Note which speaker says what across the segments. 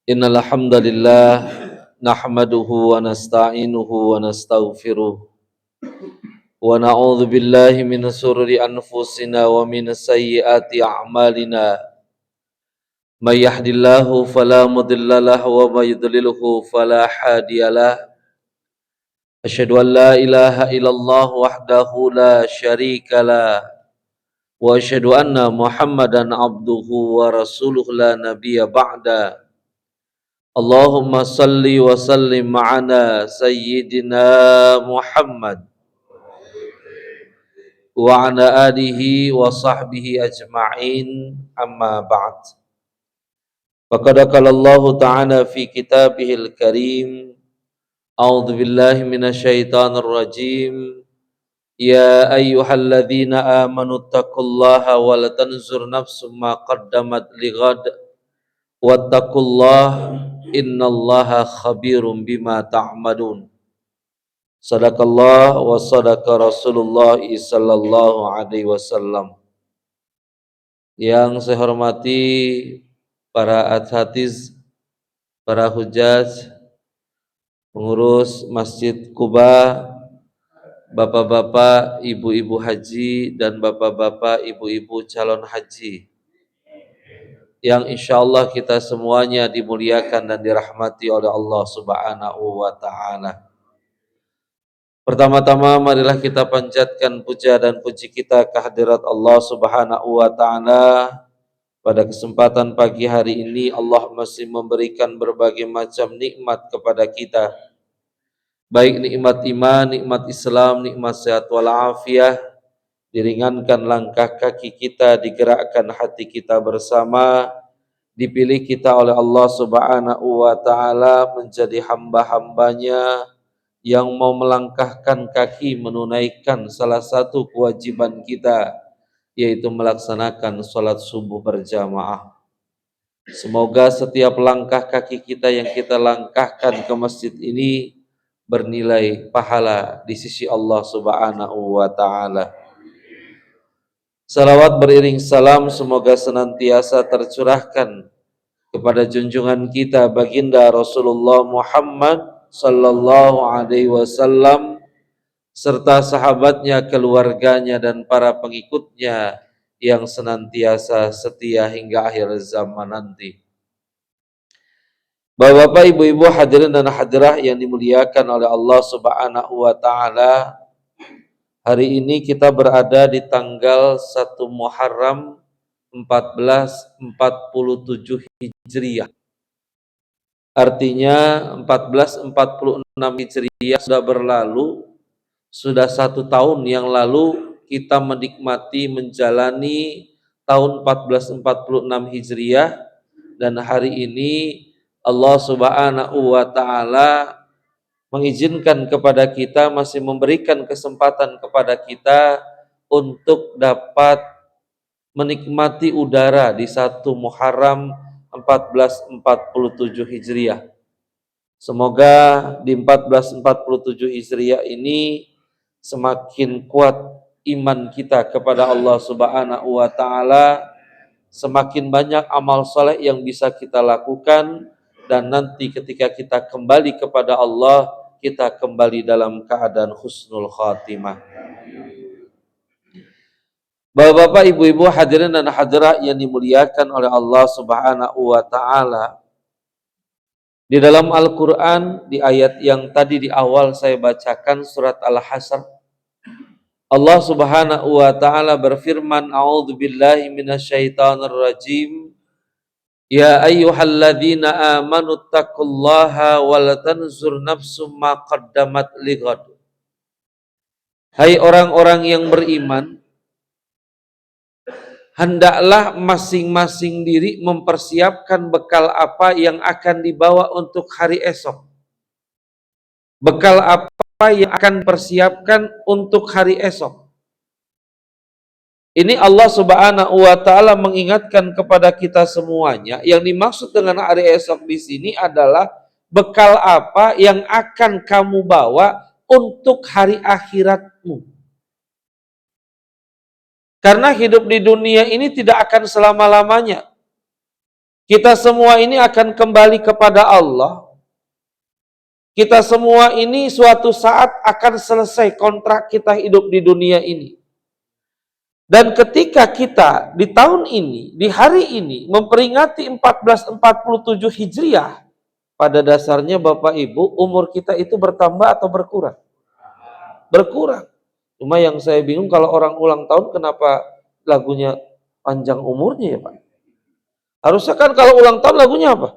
Speaker 1: Innal hamdalillah nahmaduhu wa nasta'inuhu wa nastaghfiruh wa na'udzu billahi min shururi anfusina wa min sayyiati a'malina may yahdihillahu fala mudilla lahu wa may yudlilhu fala hadiyalah asyhadu an la ilaha illallah wahdahu la syarikalah wa asyhadu anna muhammadan abduhu wa rasuluh la nabiyya ba'da. Allahumma salli wa sallim ma'ana sayyidina Muhammad wa ala alihi wa sahbihi ajma'in amma ba'd. Faqad qala Allah ta'ala fi kitabihil karim a'udzu billahi minasyaitonir rajim ya ayyuhalladzina amanu taqullaha wa la tanzur nafsum ma qaddamat lighad wattaqullaha innallaha khabirum bima ta'malun. Sadaqallah wa sadaqa Rasulullah sallallahu alaihi wasallam. Yang saya hormati para athatis, para hujaj, pengurus Masjid Kuba, bapak-bapak, ibu-ibu haji dan bapak-bapak, ibu-ibu calon haji, yang insyaallah kita semuanya dimuliakan dan dirahmati oleh Allah Subhanahu wa taala. Pertama-tama marilah kita panjatkan puja dan puji kita kehadirat Allah Subhanahu wa taala. Pada kesempatan pagi hari ini Allah masih memberikan berbagai macam nikmat kepada kita. Baik nikmat iman, nikmat Islam, nikmat sehat walafiat, diringankan langkah kaki kita, digerakkan hati kita bersama, dipilih kita oleh Allah Subhanahu wa taala menjadi hamba-hambanya yang mau melangkahkan kaki menunaikan salah satu kewajiban kita, yaitu melaksanakan sholat subuh berjamaah. Semoga setiap langkah kaki kita yang kita langkahkan ke masjid ini bernilai pahala di sisi Allah Subhanahu wa taala. Salawat beriring salam semoga senantiasa tercurahkan kepada junjungan kita baginda Rasulullah Muhammad sallallahu alaihi wasallam serta sahabatnya, keluarganya dan para pengikutnya yang senantiasa setia hingga akhir zaman nanti. Bapak-bapak, ibu-ibu, hadirin dan hadirah yang dimuliakan oleh Allah Subhanahu wa taala. Hari ini kita berada di tanggal 1 Muharram 1447 Hijriah. Artinya 1446 Hijriah sudah berlalu, sudah 1 tahun yang lalu kita menikmati menjalani tahun 1446 Hijriah, dan hari ini Allah Subhanahu wa taala mengizinkan kepada kita, masih memberikan kesempatan kepada kita untuk dapat menikmati udara di 1 Muharram 1447 Hijriah. Semoga di 1447 Hijriah ini semakin kuat iman kita kepada Allah Subhanahu wa taala, semakin banyak amal soleh yang bisa kita lakukan, dan nanti ketika kita kembali kepada Allah, kita kembali dalam keadaan husnul khatimah. Bapak-bapak, ibu-ibu, hadirin dan hadirat yang dimuliakan oleh Allah Subhanahu wa taala. Di dalam Al-Qur'an, di ayat yang tadi di awal saya bacakan, surat Al-Hasyr, Allah Subhanahu wa taala berfirman, a'udzubillahi minasyaitonir rajim. Ya ayyuhalladzina amanu taqullaha wal tanzur nafsum ma qaddamat lighad. Hai orang-orang yang beriman, hendaklah masing-masing diri mempersiapkan bekal apa yang akan dibawa untuk hari esok. Bekal apa yang akan dipersiapkan untuk hari esok. Ini Allah Subhanahu wa taala mengingatkan kepada kita semuanya. Yang dimaksud dengan hari esok di sini adalah bekal apa yang akan kamu bawa untuk hari akhiratmu. Karena hidup di dunia ini tidak akan selama-lamanya. Kita semua ini akan kembali kepada Allah. Kita semua ini suatu saat akan selesai kontrak kita hidup di dunia ini. Dan ketika kita di tahun ini, di hari ini memperingati 1447 Hijriah, pada dasarnya Bapak Ibu, umur kita itu bertambah atau berkurang? Berkurang. Cuma yang saya bingung kalau orang ulang tahun kenapa lagunya panjang umurnya ya Pak? Harusnya kan kalau ulang tahun lagunya apa?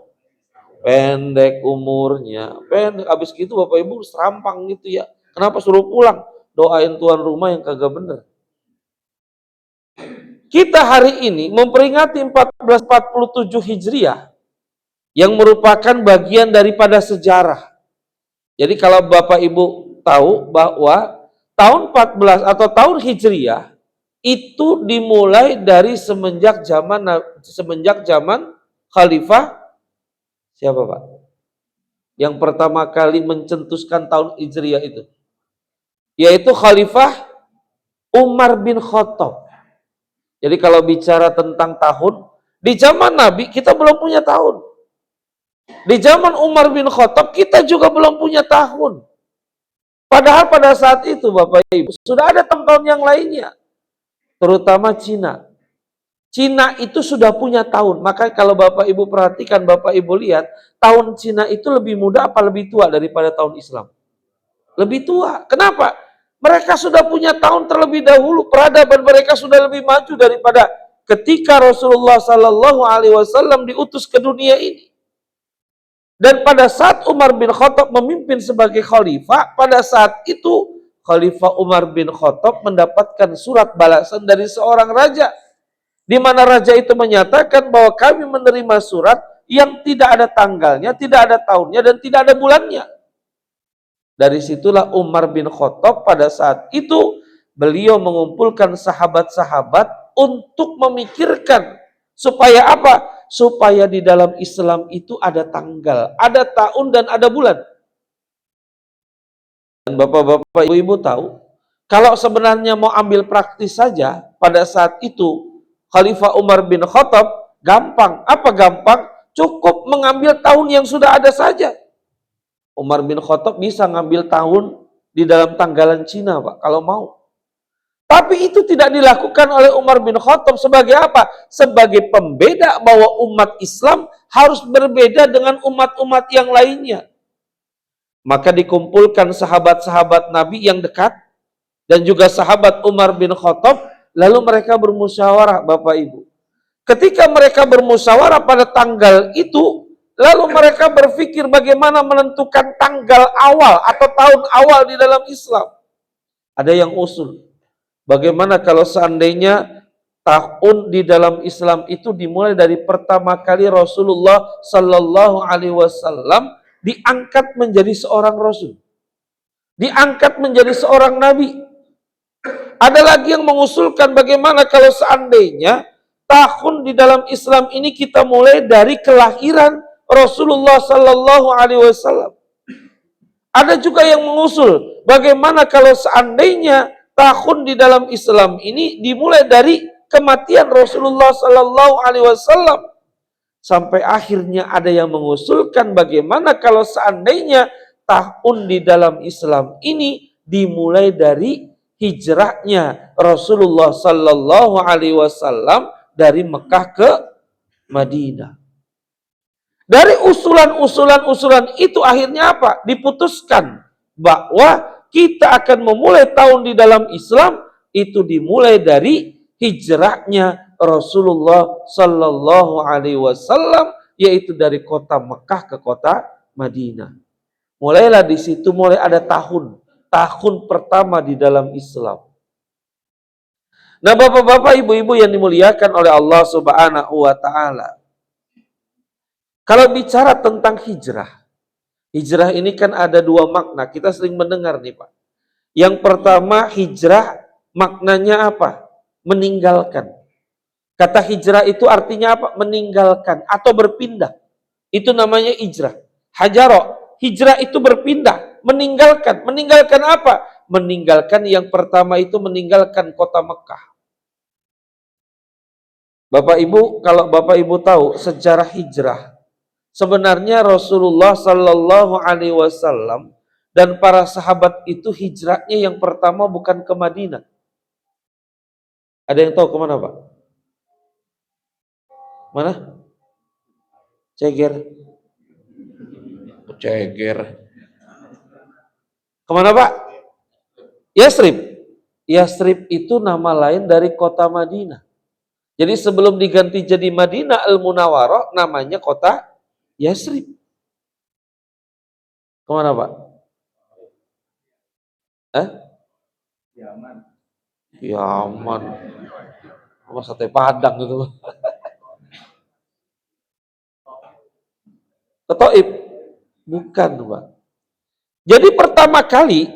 Speaker 1: Pendek umurnya, pendek. Habis gitu Bapak Ibu serampang gitu ya. Kenapa suruh pulang? Doain tuan rumah yang kagak bener. Kita hari ini memperingati 1447 Hijriah yang merupakan bagian daripada sejarah. Jadi kalau Bapak Ibu tahu bahwa tahun 14 atau tahun Hijriah itu dimulai dari semenjak zaman Khalifah siapa Pak? Yang pertama kali mencetuskan tahun Hijriah itu, yaitu Khalifah Umar bin Khattab. Jadi kalau bicara tentang tahun, di zaman Nabi kita belum punya tahun. Di zaman Umar bin Khattab kita juga belum punya tahun. Padahal pada saat itu Bapak Ibu sudah ada tahun-tahun yang lainnya. Terutama Cina. Cina itu sudah punya tahun. Maka kalau Bapak Ibu perhatikan, Bapak Ibu lihat, tahun Cina itu lebih muda apa lebih tua daripada tahun Islam? Lebih tua. Kenapa? Mereka sudah punya tahun terlebih dahulu. Peradaban mereka sudah lebih maju daripada ketika Rasulullah Sallallahu Alaihi Wasallam diutus ke dunia ini. Dan pada saat Umar bin Khattab memimpin sebagai khalifah, pada saat itu Khalifah Umar bin Khattab mendapatkan surat balasan dari seorang raja, di mana raja itu menyatakan bahwa kami menerima surat yang tidak ada tanggalnya, tidak ada tahunnya, dan tidak ada bulannya. Dari situlah Umar bin Khattab pada saat itu beliau mengumpulkan sahabat-sahabat untuk memikirkan supaya apa? Supaya di dalam Islam itu ada tanggal, ada tahun dan ada bulan. Dan Bapak-bapak, Ibu-ibu tahu, kalau sebenarnya mau ambil praktis saja pada saat itu Khalifah Umar bin Khattab gampang. Apa gampang? Cukup mengambil tahun yang sudah ada saja. Umar bin Khattab bisa ngambil tahun di dalam tanggalan Cina, Pak, kalau mau. Tapi itu tidak dilakukan oleh Umar bin Khattab sebagai apa? Sebagai pembeda bahwa umat Islam harus berbeda dengan umat-umat yang lainnya. Maka dikumpulkan sahabat-sahabat Nabi yang dekat dan juga sahabat Umar bin Khattab, lalu mereka bermusyawarah, Bapak Ibu. Ketika mereka bermusyawarah pada tanggal itu, lalu mereka berpikir bagaimana menentukan tanggal awal atau tahun awal di dalam Islam. Ada yang usul, bagaimana kalau seandainya tahun di dalam Islam itu dimulai dari pertama kali Rasulullah Sallallahu Alaihi Wasallam diangkat menjadi seorang Rasul, diangkat menjadi seorang Nabi. Ada lagi yang mengusulkan bagaimana kalau seandainya tahun di dalam Islam ini kita mulai dari kelahiran Rasulullah Sallallahu Alaihi Wasallam. Ada juga yang mengusul bagaimana kalau seandainya tahun di dalam Islam ini dimulai dari kematian Rasulullah Sallallahu Alaihi Wasallam. Sampai akhirnya ada yang mengusulkan bagaimana kalau seandainya tahun di dalam Islam ini dimulai dari hijrahnya Rasulullah Sallallahu Alaihi Wasallam dari Mekah ke Madinah. Dari usulan-usulan itu akhirnya apa? Diputuskan bahwa kita akan memulai tahun di dalam Islam itu dimulai dari hijrahnya Rasulullah Sallallahu Alaihi Wasallam, yaitu dari kota Mekah ke kota Madinah. Mulailah di situ mulai ada tahun pertama di dalam Islam. Nah, Bapak-bapak, Ibu-ibu yang dimuliakan oleh Allah Subhanahu wa taala. Kalau bicara tentang hijrah, hijrah ini kan ada dua makna. Kita sering mendengar nih Pak. Yang pertama hijrah maknanya apa? Meninggalkan. Kata hijrah itu artinya apa? Meninggalkan atau berpindah. Itu namanya hijrah. Hajaro, hijrah itu berpindah, meninggalkan. Meninggalkan apa? Meninggalkan yang pertama itu meninggalkan kota Mekah. Bapak Ibu, kalau Bapak Ibu tahu sejarah hijrah, sebenarnya Rasulullah Sallallahu Alaihi Wasallam dan para sahabat itu hijrahnya yang pertama bukan ke Madinah. Ada yang tahu kemana Pak? Mana? Ceger. Ceger. Kemana Pak? Yasrib. Yasrib itu nama lain dari kota Madinah. Jadi sebelum diganti jadi Madinah Al-Munawwarah, namanya kota Yasrib. Kemana Pak? Yaman. Yaman. Apa sate Padang gitu. Ke Taif? Bukan Pak. Jadi pertama kali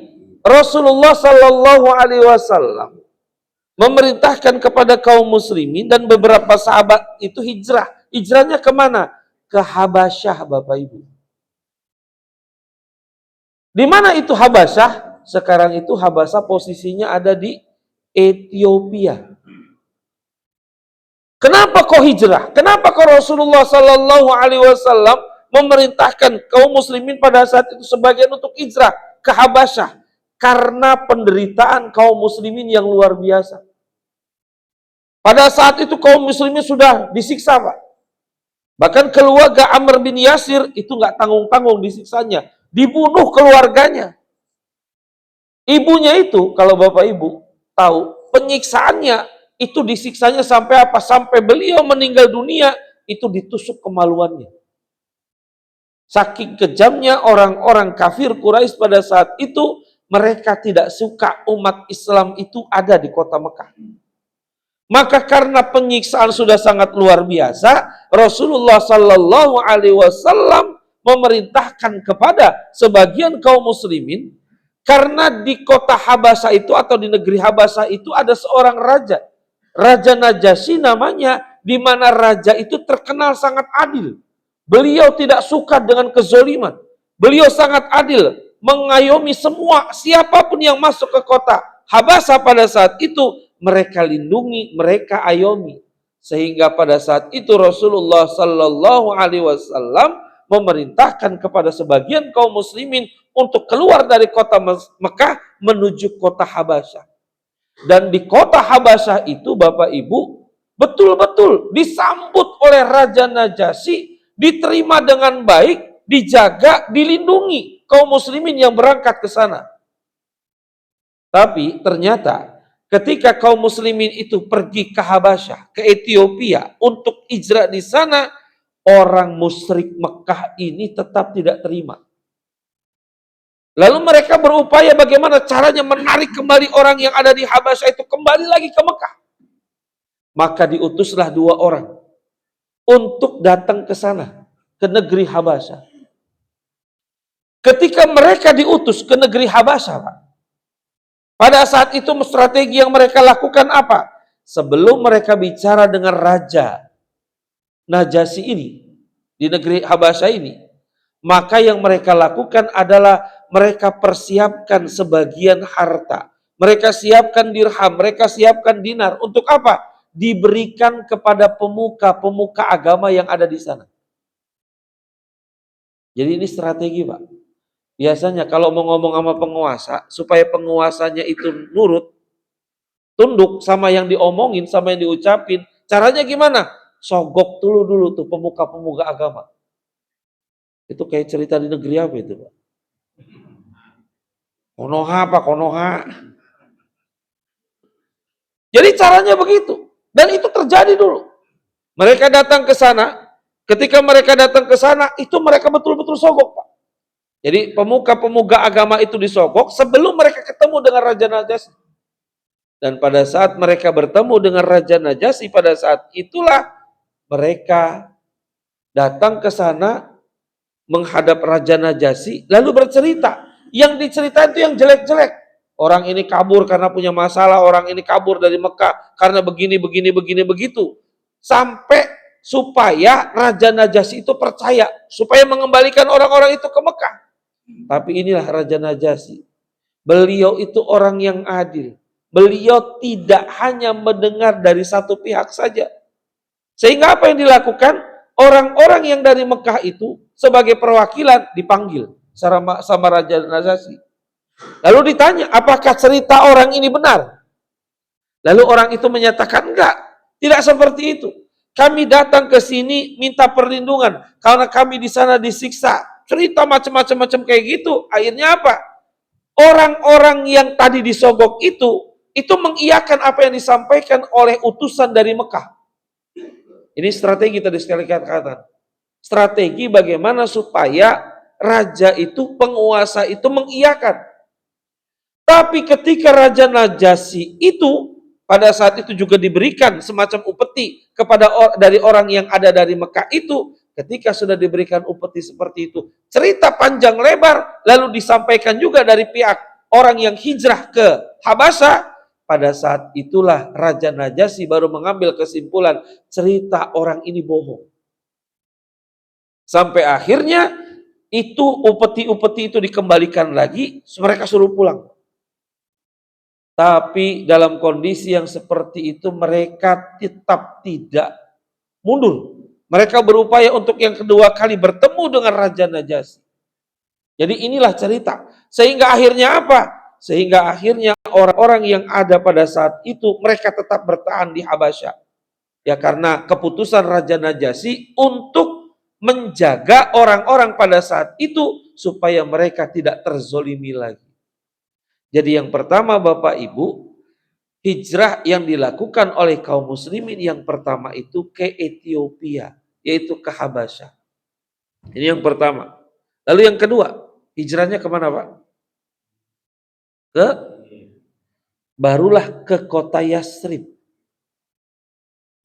Speaker 1: Rasulullah Sallallahu Alaihi Wasallam memerintahkan kepada kaum muslimin dan beberapa sahabat itu hijrah. Hijrahnya kemana? Ke Habasyah Bapak Ibu. Di mana itu Habasyah? Sekarang itu Habasyah posisinya ada di Ethiopia. Kenapa kok hijrah? Kenapa kok Rasulullah Sallallahu Alaihi Wasallam memerintahkan kaum muslimin pada saat itu sebagian untuk hijrah ke Habasyah? Karena penderitaan kaum muslimin yang luar biasa. Pada saat itu kaum muslimin sudah disiksa Pak. Bahkan keluarga Amr bin Yasir itu nggak tanggung-tanggung disiksanya. Dibunuh keluarganya. Ibunya itu, kalau Bapak Ibu tahu, penyiksaannya itu disiksanya sampai apa? Sampai beliau meninggal dunia, itu ditusuk kemaluannya. Saking kejamnya orang-orang kafir Quraisy pada saat itu, mereka tidak suka umat Islam itu ada di kota Mekah. Maka karena penyiksaan sudah sangat luar biasa, Rasulullah Sallallahu Alaihi Wasallam memerintahkan kepada sebagian kaum muslimin, karena di kota Habasyah itu atau di negeri Habasyah itu ada seorang raja, Raja Najasyi namanya, di mana raja itu terkenal sangat adil. Beliau tidak suka dengan kezoliman. Beliau sangat adil, mengayomi semua siapapun yang masuk ke kota Habasyah pada saat itu. Mereka lindungi, mereka ayomi. Sehingga pada saat itu Rasulullah Sallallahu Alaihi Wasallam memerintahkan kepada sebagian kaum muslimin untuk keluar dari kota Mekah menuju kota Habasyah. Dan di kota Habasyah itu Bapak Ibu betul-betul disambut oleh Raja Najasyi, diterima dengan baik, dijaga, dilindungi kaum muslimin yang berangkat ke sana. Tapi ternyata ketika kaum muslimin itu pergi ke Habasyah, ke Ethiopia untuk hijrah di sana, orang musyrik Mekah ini tetap tidak terima. Lalu mereka berupaya bagaimana caranya menarik kembali orang yang ada di Habasyah itu kembali lagi ke Mekah. Maka diutuslah 2 orang untuk datang ke sana, ke negeri Habasyah. Ketika mereka diutus ke negeri Habasyah, Pak, pada saat itu strategi yang mereka lakukan apa? Sebelum mereka bicara dengan Raja Najasyi ini, di negeri Habasyah ini, maka yang mereka lakukan adalah mereka persiapkan sebagian harta. Mereka siapkan dirham, mereka siapkan dinar. Untuk apa? Diberikan kepada pemuka-pemuka agama yang ada di sana. Jadi ini strategi Pak. Biasanya kalau mau ngomong sama penguasa, supaya penguasanya itu nurut, tunduk sama yang diomongin, sama yang diucapin, caranya gimana? Sogok dulu tuh pemuka-pemuka agama. Itu kayak cerita di negeri apa itu Pak? Konoha Pak, Konoha. Jadi caranya begitu. Dan itu terjadi dulu. Mereka datang ke sana, ketika mereka datang ke sana, itu mereka betul-betul sogok Pak. Jadi pemuka-pemuka agama itu disogok sebelum mereka ketemu dengan Raja Najasyi. Dan pada saat mereka bertemu dengan Raja Najasyi, pada saat itulah mereka datang ke sana menghadap Raja Najasyi, lalu bercerita. Yang diceritakan itu yang jelek-jelek. Orang ini kabur karena punya masalah, orang ini kabur dari Mekah karena begini, begitu. Sampai supaya Raja Najasyi itu percaya, supaya mengembalikan orang-orang itu ke Mekah. Tapi inilah Raja Najasyi. Beliau itu orang yang adil. Beliau tidak hanya mendengar dari satu pihak saja. Sehingga apa yang dilakukan? Orang-orang yang dari Mekah itu sebagai perwakilan dipanggil sama Raja Najasyi. Lalu ditanya, apakah cerita orang ini benar? Lalu orang itu menyatakan enggak, tidak seperti itu. Kami datang ke sini minta perlindungan karena kami di sana disiksa. Cerita macam-macam kayak gitu. Akhirnya apa? Orang-orang yang tadi disogok itu mengiyakan apa yang disampaikan oleh utusan dari Mekah. Ini strategi tadi sekali katakan. Strategi bagaimana supaya raja itu, penguasa itu mengiyakan. Tapi ketika Raja Najasyi itu pada saat itu juga diberikan semacam upeti kepada dari orang yang ada dari Mekah itu, ketika sudah diberikan upeti seperti itu, cerita panjang lebar lalu disampaikan juga dari pihak orang yang hijrah ke Habasyah. Pada saat itulah Raja Najasyi baru mengambil kesimpulan cerita orang ini bohong. Sampai akhirnya itu upeti-upeti itu dikembalikan lagi, mereka suruh pulang. Tapi dalam kondisi yang seperti itu mereka tetap tidak mundur. Mereka berupaya untuk yang kedua kali bertemu dengan Raja Najasyi. Jadi inilah cerita. Sehingga akhirnya apa? Sehingga akhirnya orang-orang yang ada pada saat itu mereka tetap bertahan di Habasyah. Ya karena keputusan Raja Najasyi untuk menjaga orang-orang pada saat itu supaya mereka tidak terzolimi lagi. Jadi yang pertama Bapak Ibu, hijrah yang dilakukan oleh kaum muslimin yang pertama itu ke Ethiopia, yaitu ke Habasyah. Ini yang pertama. Lalu yang kedua, hijrahnya kemana Pak? Barulah ke kota Yasrib.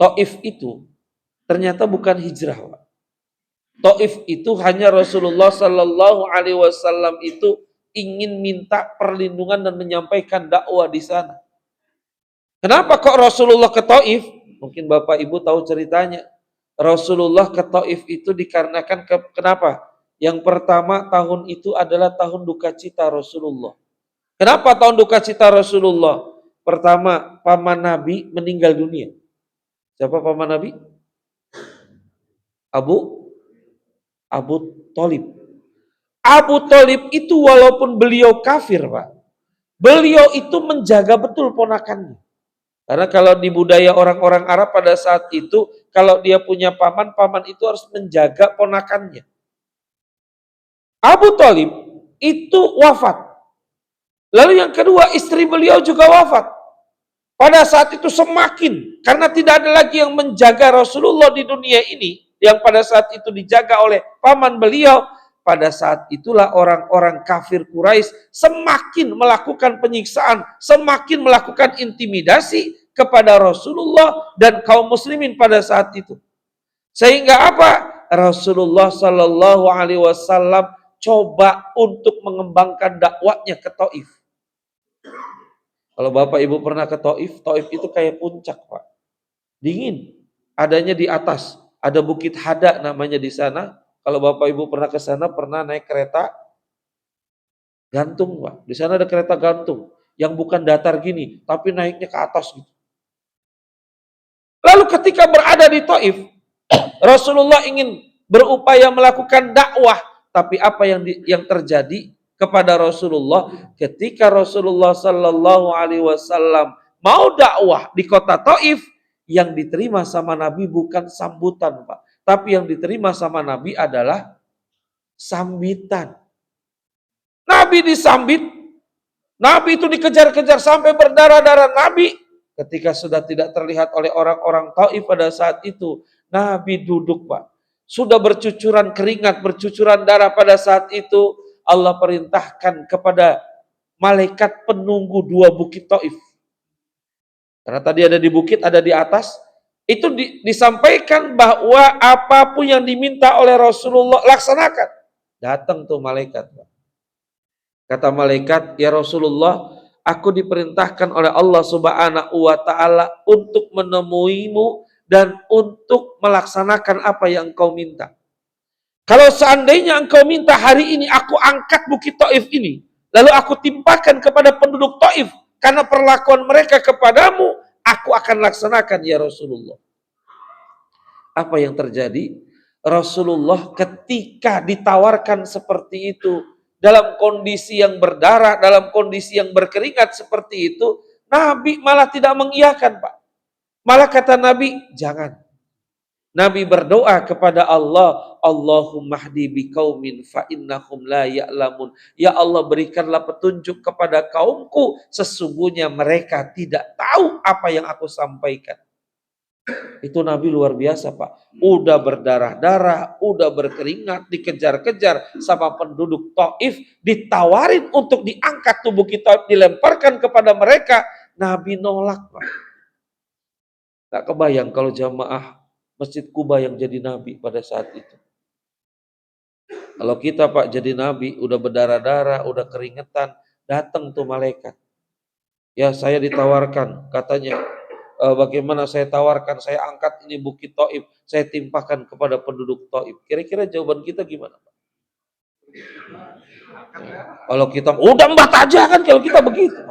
Speaker 1: Taif itu ternyata bukan hijrah Pak. Taif itu hanya Rasulullah Sallallahu Alaihi Wasallam itu ingin minta perlindungan dan menyampaikan dakwah di sana. Kenapa kok Rasulullah ke Taif? Mungkin Bapak Ibu tahu ceritanya. Rasulullah ke Taif itu dikarenakan kenapa? Yang pertama tahun itu adalah tahun duka cita Rasulullah. Kenapa tahun duka cita Rasulullah? Pertama, paman Nabi meninggal dunia. Siapa paman Nabi? Abu Thalib. Abu Thalib itu walaupun beliau kafir Pak, beliau itu menjaga betul ponakannya. Karena kalau di budaya orang-orang Arab pada saat itu, kalau dia punya paman, paman itu harus menjaga ponakannya. Abu Thalib itu wafat. Lalu yang kedua, istri beliau juga wafat. Pada saat itu semakin, karena tidak ada lagi yang menjaga Rasulullah di dunia ini, yang pada saat itu dijaga oleh paman beliau, pada saat itulah orang-orang kafir Quraisy semakin melakukan penyiksaan, semakin melakukan intimidasi kepada Rasulullah dan kaum muslimin pada saat itu. Sehingga apa? Rasulullah Shallallahu Alaihi Wasallam coba untuk mengembangkan dakwahnya ke Taif. Kalau Bapak Ibu pernah ke Taif, Taif itu kayak puncak Pak. Dingin. Adanya di atas. Ada Bukit Hada namanya di sana. Kalau Bapak Ibu pernah ke sana, pernah naik kereta gantung Pak. Di sana ada kereta gantung. Yang bukan datar gini, tapi naiknya ke atas gitu. Lalu ketika berada di Taif, Rasulullah ingin berupaya melakukan dakwah. Tapi apa yang terjadi kepada Rasulullah ketika Rasulullah Sallallahu Alaihi Wasallam mau dakwah di kota Taif, yang diterima sama Nabi bukan sambutan Pak, tapi yang diterima sama Nabi adalah sambitan. Nabi disambit, Nabi itu dikejar-kejar sampai berdarah-darah. Nabi ketika sudah tidak terlihat oleh orang-orang Taif pada saat itu, Nabi duduk Pak. Sudah bercucuran keringat, bercucuran darah pada saat itu. Allah perintahkan kepada malaikat penunggu dua bukit Taif. Karena tadi ada di bukit, ada di atas. Itu disampaikan bahwa apapun yang diminta oleh Rasulullah laksanakan. Datang tuh malaikat. Kata malaikat, ya Rasulullah, aku diperintahkan oleh Allah Subhanahu wa Ta'ala untuk menemuimu dan untuk melaksanakan apa yang engkau minta. Kalau seandainya engkau minta hari ini aku angkat bukit Taif ini, lalu aku timpakan kepada penduduk Taif karena perlakuan mereka kepadamu, aku akan laksanakan ya Rasulullah. Apa yang terjadi? Rasulullah ketika ditawarkan seperti itu, dalam kondisi yang berdarah, dalam kondisi yang berkeringat seperti itu, Nabi malah tidak mengiyakan, Pak. Malah kata Nabi, jangan. Nabi berdoa kepada Allah, Allahumma hdi biqaumin fa innahum la ya'lamun. Ya Allah, berikanlah petunjuk kepada kaumku, sesungguhnya mereka tidak tahu apa yang aku sampaikan. Itu Nabi luar biasa, Pak. Udah berdarah-darah, udah berkeringat, dikejar-kejar sama penduduk Taif, ditawarin untuk diangkat tubuh kita, dilemparkan kepada mereka. Nabi nolak, Pak. Gak kebayang kalau jamaah Masjid Kuba yang jadi Nabi pada saat itu. Kalau kita, Pak, jadi Nabi, udah berdarah-darah, udah keringetan, datang tuh malaikat. Ya, saya ditawarkan, katanya, bagaimana saya tawarkan, saya angkat ini bukit Taif, saya timpakan kepada penduduk Taif. Kira-kira jawaban kita gimana, Pak? Kalau kita, udah embat aja kan kalau kita begitu.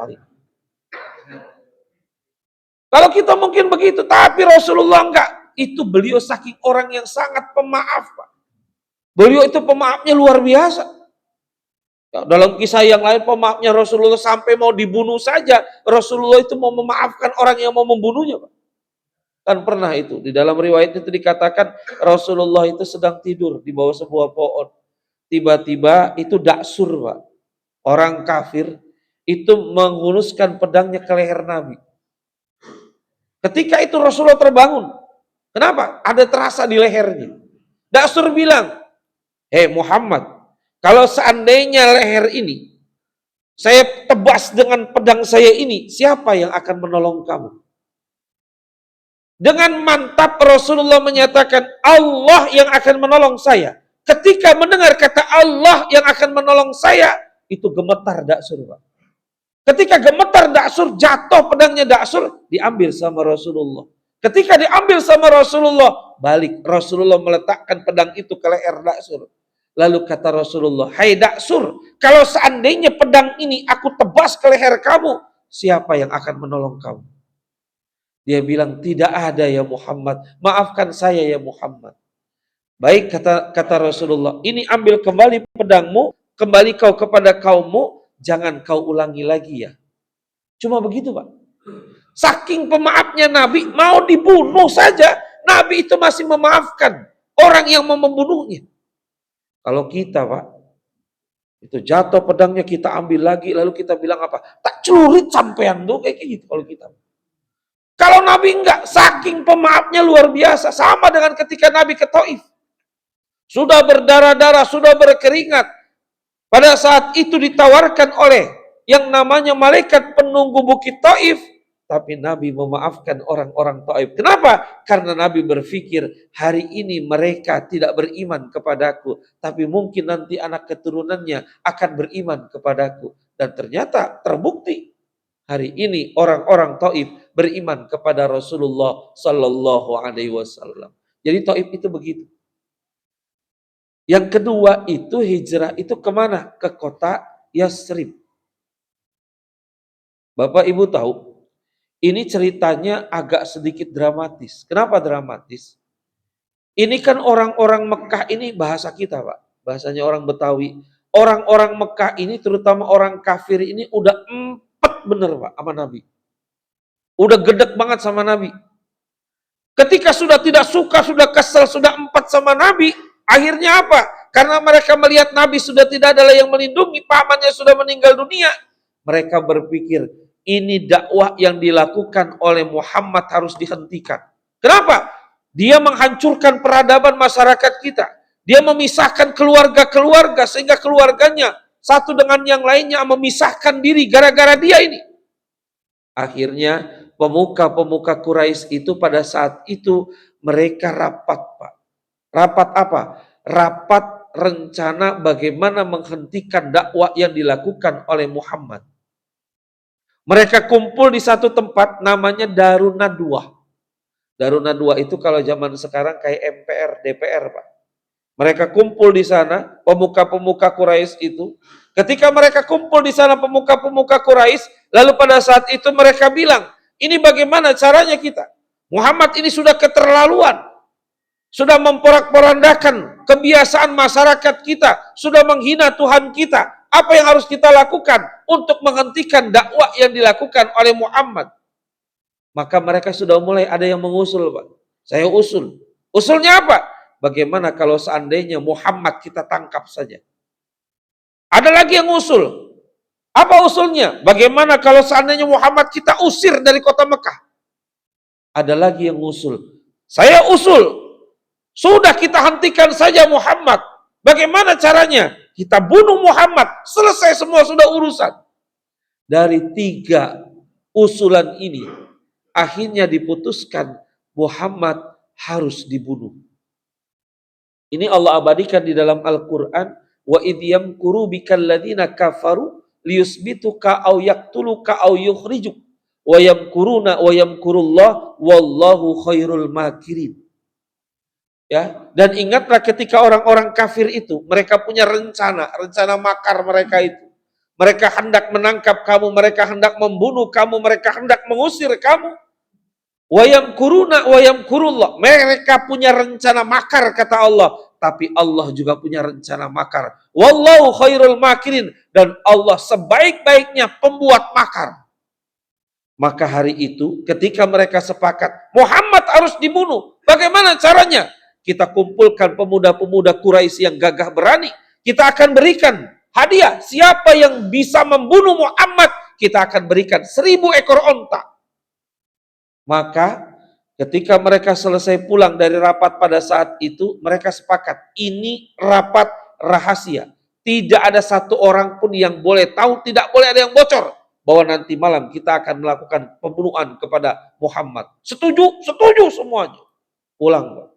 Speaker 1: Kalau kita mungkin begitu, tapi Rasulullah enggak. Itu beliau saking orang yang sangat pemaaf, Pak. Beliau itu pemaafnya luar biasa. Dalam kisah yang lain pemaafnya Rasulullah sampai mau dibunuh saja. Rasulullah itu mau memaafkan orang yang mau membunuhnya, Pak. Kan pernah itu. Di dalam riwayat itu dikatakan Rasulullah itu sedang tidur di bawah sebuah pohon. Tiba-tiba itu daksur, Pak. Orang kafir itu menghunuskan pedangnya ke leher Nabi. Ketika itu Rasulullah terbangun. Kenapa? Ada terasa di lehernya. Daksur bilang, Muhammad, kalau seandainya leher ini saya tebas dengan pedang saya ini, siapa yang akan menolong kamu? Dengan mantap Rasulullah menyatakan, Allah yang akan menolong saya. Ketika mendengar kata Allah yang akan menolong saya, itu gemetar daksur, Pak. Ketika gemetar daksur, jatuh pedangnya daksur, diambil sama Rasulullah. Ketika diambil sama Rasulullah, balik. Rasulullah meletakkan pedang itu ke leher daksur. Lalu kata Rasulullah, hai daksur, kalau seandainya pedang ini aku tebas ke leher kamu, siapa yang akan menolong kamu? Dia bilang, tidak ada ya Muhammad, maafkan saya ya Muhammad. Baik, kata Rasulullah, ini ambil kembali pedangmu, kembali kau kepada kaummu, jangan kau ulangi lagi ya. Cuma begitu, Pak. Saking pemaafnya Nabi, mau dibunuh saja, Nabi itu masih memaafkan orang yang mau membunuhnya. Kalau kita, Pak, itu jatuh pedangnya kita ambil lagi, lalu kita bilang apa? Tak celurit sampean tuh, kayak gitu kalau kita. Kalau Nabi enggak, saking pemaafnya luar biasa. Sama dengan ketika Nabi ke Taif. Sudah berdarah-darah, sudah berkeringat. Pada saat itu ditawarkan oleh yang namanya malaikat penunggu bukit Taif. Tapi Nabi memaafkan orang-orang Taif. Kenapa? Karena Nabi berpikir, hari ini mereka tidak beriman kepadaku. Tapi mungkin nanti anak keturunannya akan beriman kepadaku. Dan ternyata terbukti. Hari ini orang-orang Taif beriman kepada Rasulullah Sallallahu Alaihi Wasallam. Jadi Taif itu begitu. Yang kedua itu hijrah itu kemana? Ke kota Yasrib. Bapak Ibu tahu, ini ceritanya agak sedikit dramatis. Kenapa dramatis? Ini kan orang-orang Mekah ini bahasa kita, Pak. Bahasanya orang Betawi. Orang-orang Mekah ini terutama orang kafir ini udah empet bener, Pak, sama Nabi. Udah gedek banget sama Nabi. Ketika sudah tidak suka, sudah kesel, sudah empat sama Nabi, akhirnya apa? Karena mereka melihat Nabi sudah tidak ada yang melindungi, pamannya sudah meninggal dunia. Mereka berpikir, ini dakwah yang dilakukan oleh Muhammad harus dihentikan. Kenapa? Dia menghancurkan peradaban masyarakat kita. Dia memisahkan keluarga-keluarga sehingga keluarganya satu dengan yang lainnya memisahkan diri gara-gara dia ini. Akhirnya pemuka-pemuka Quraisy itu pada saat itu mereka rapat, Pak. Rapat apa? Rapat rencana bagaimana menghentikan dakwah yang dilakukan oleh Muhammad. Mereka kumpul di satu tempat namanya Darun Nadwah. Darun Nadwah itu kalau zaman sekarang kayak MPR, DPR, Pak. Mereka kumpul di sana, pemuka-pemuka Quraisy itu. Ketika mereka kumpul di sana pemuka-pemuka Quraisy, lalu pada saat itu mereka bilang, ini bagaimana caranya kita? Muhammad ini sudah keterlaluan. sudah memporak-porandakan kebiasaan masyarakat kita, sudah menghina Tuhan kita. Apa yang harus kita lakukan untuk menghentikan dakwah yang dilakukan oleh Muhammad? Maka mereka sudah mulai ada yang mengusul, Pak. Saya usul. Usulnya apa? Bagaimana kalau seandainya Muhammad kita tangkap saja? Ada lagi yang usul. Apa usulnya? Bagaimana kalau seandainya Muhammad kita usir dari kota Mekah? Ada lagi yang usul. Saya usul. Sudah kita hentikan saja Muhammad. Bagaimana caranya? Kita bunuh Muhammad. Selesai semua sudah urusan. Dari 3 usulan ini, akhirnya diputuskan Muhammad harus dibunuh. Ini Allah abadikan di dalam Al-Quran. Wa idh yamkuru bikal ladzina kafaru liyusbituka aw yaqtuluka aw yukhrijuk wa yamkuruna wa yamkurullah wallahu khairul makirin. Ya, dan ingatlah ketika orang-orang kafir itu, mereka punya rencana makar mereka itu. Mereka hendak menangkap kamu, mereka hendak membunuh kamu, mereka hendak mengusir kamu. Wa yamkuruna wa yamkurullah. Mereka punya rencana makar kata Allah, tapi Allah juga punya rencana makar. Wallahu khairul makirin, dan Allah sebaik-baiknya pembuat makar. Maka hari itu ketika mereka sepakat Muhammad harus dibunuh, bagaimana caranya? Kita kumpulkan pemuda-pemuda Quraisy yang gagah berani. Kita akan berikan hadiah. Siapa yang bisa membunuh Muhammad, kita akan berikan 1000 ekor onta. Maka ketika mereka selesai pulang dari rapat pada saat itu, mereka sepakat, ini rapat rahasia. Tidak ada satu orang pun yang boleh tahu, tidak boleh ada yang bocor bahwa nanti malam kita akan melakukan pembunuhan kepada Muhammad. Setuju? Setuju semuanya. Pulang, Pak.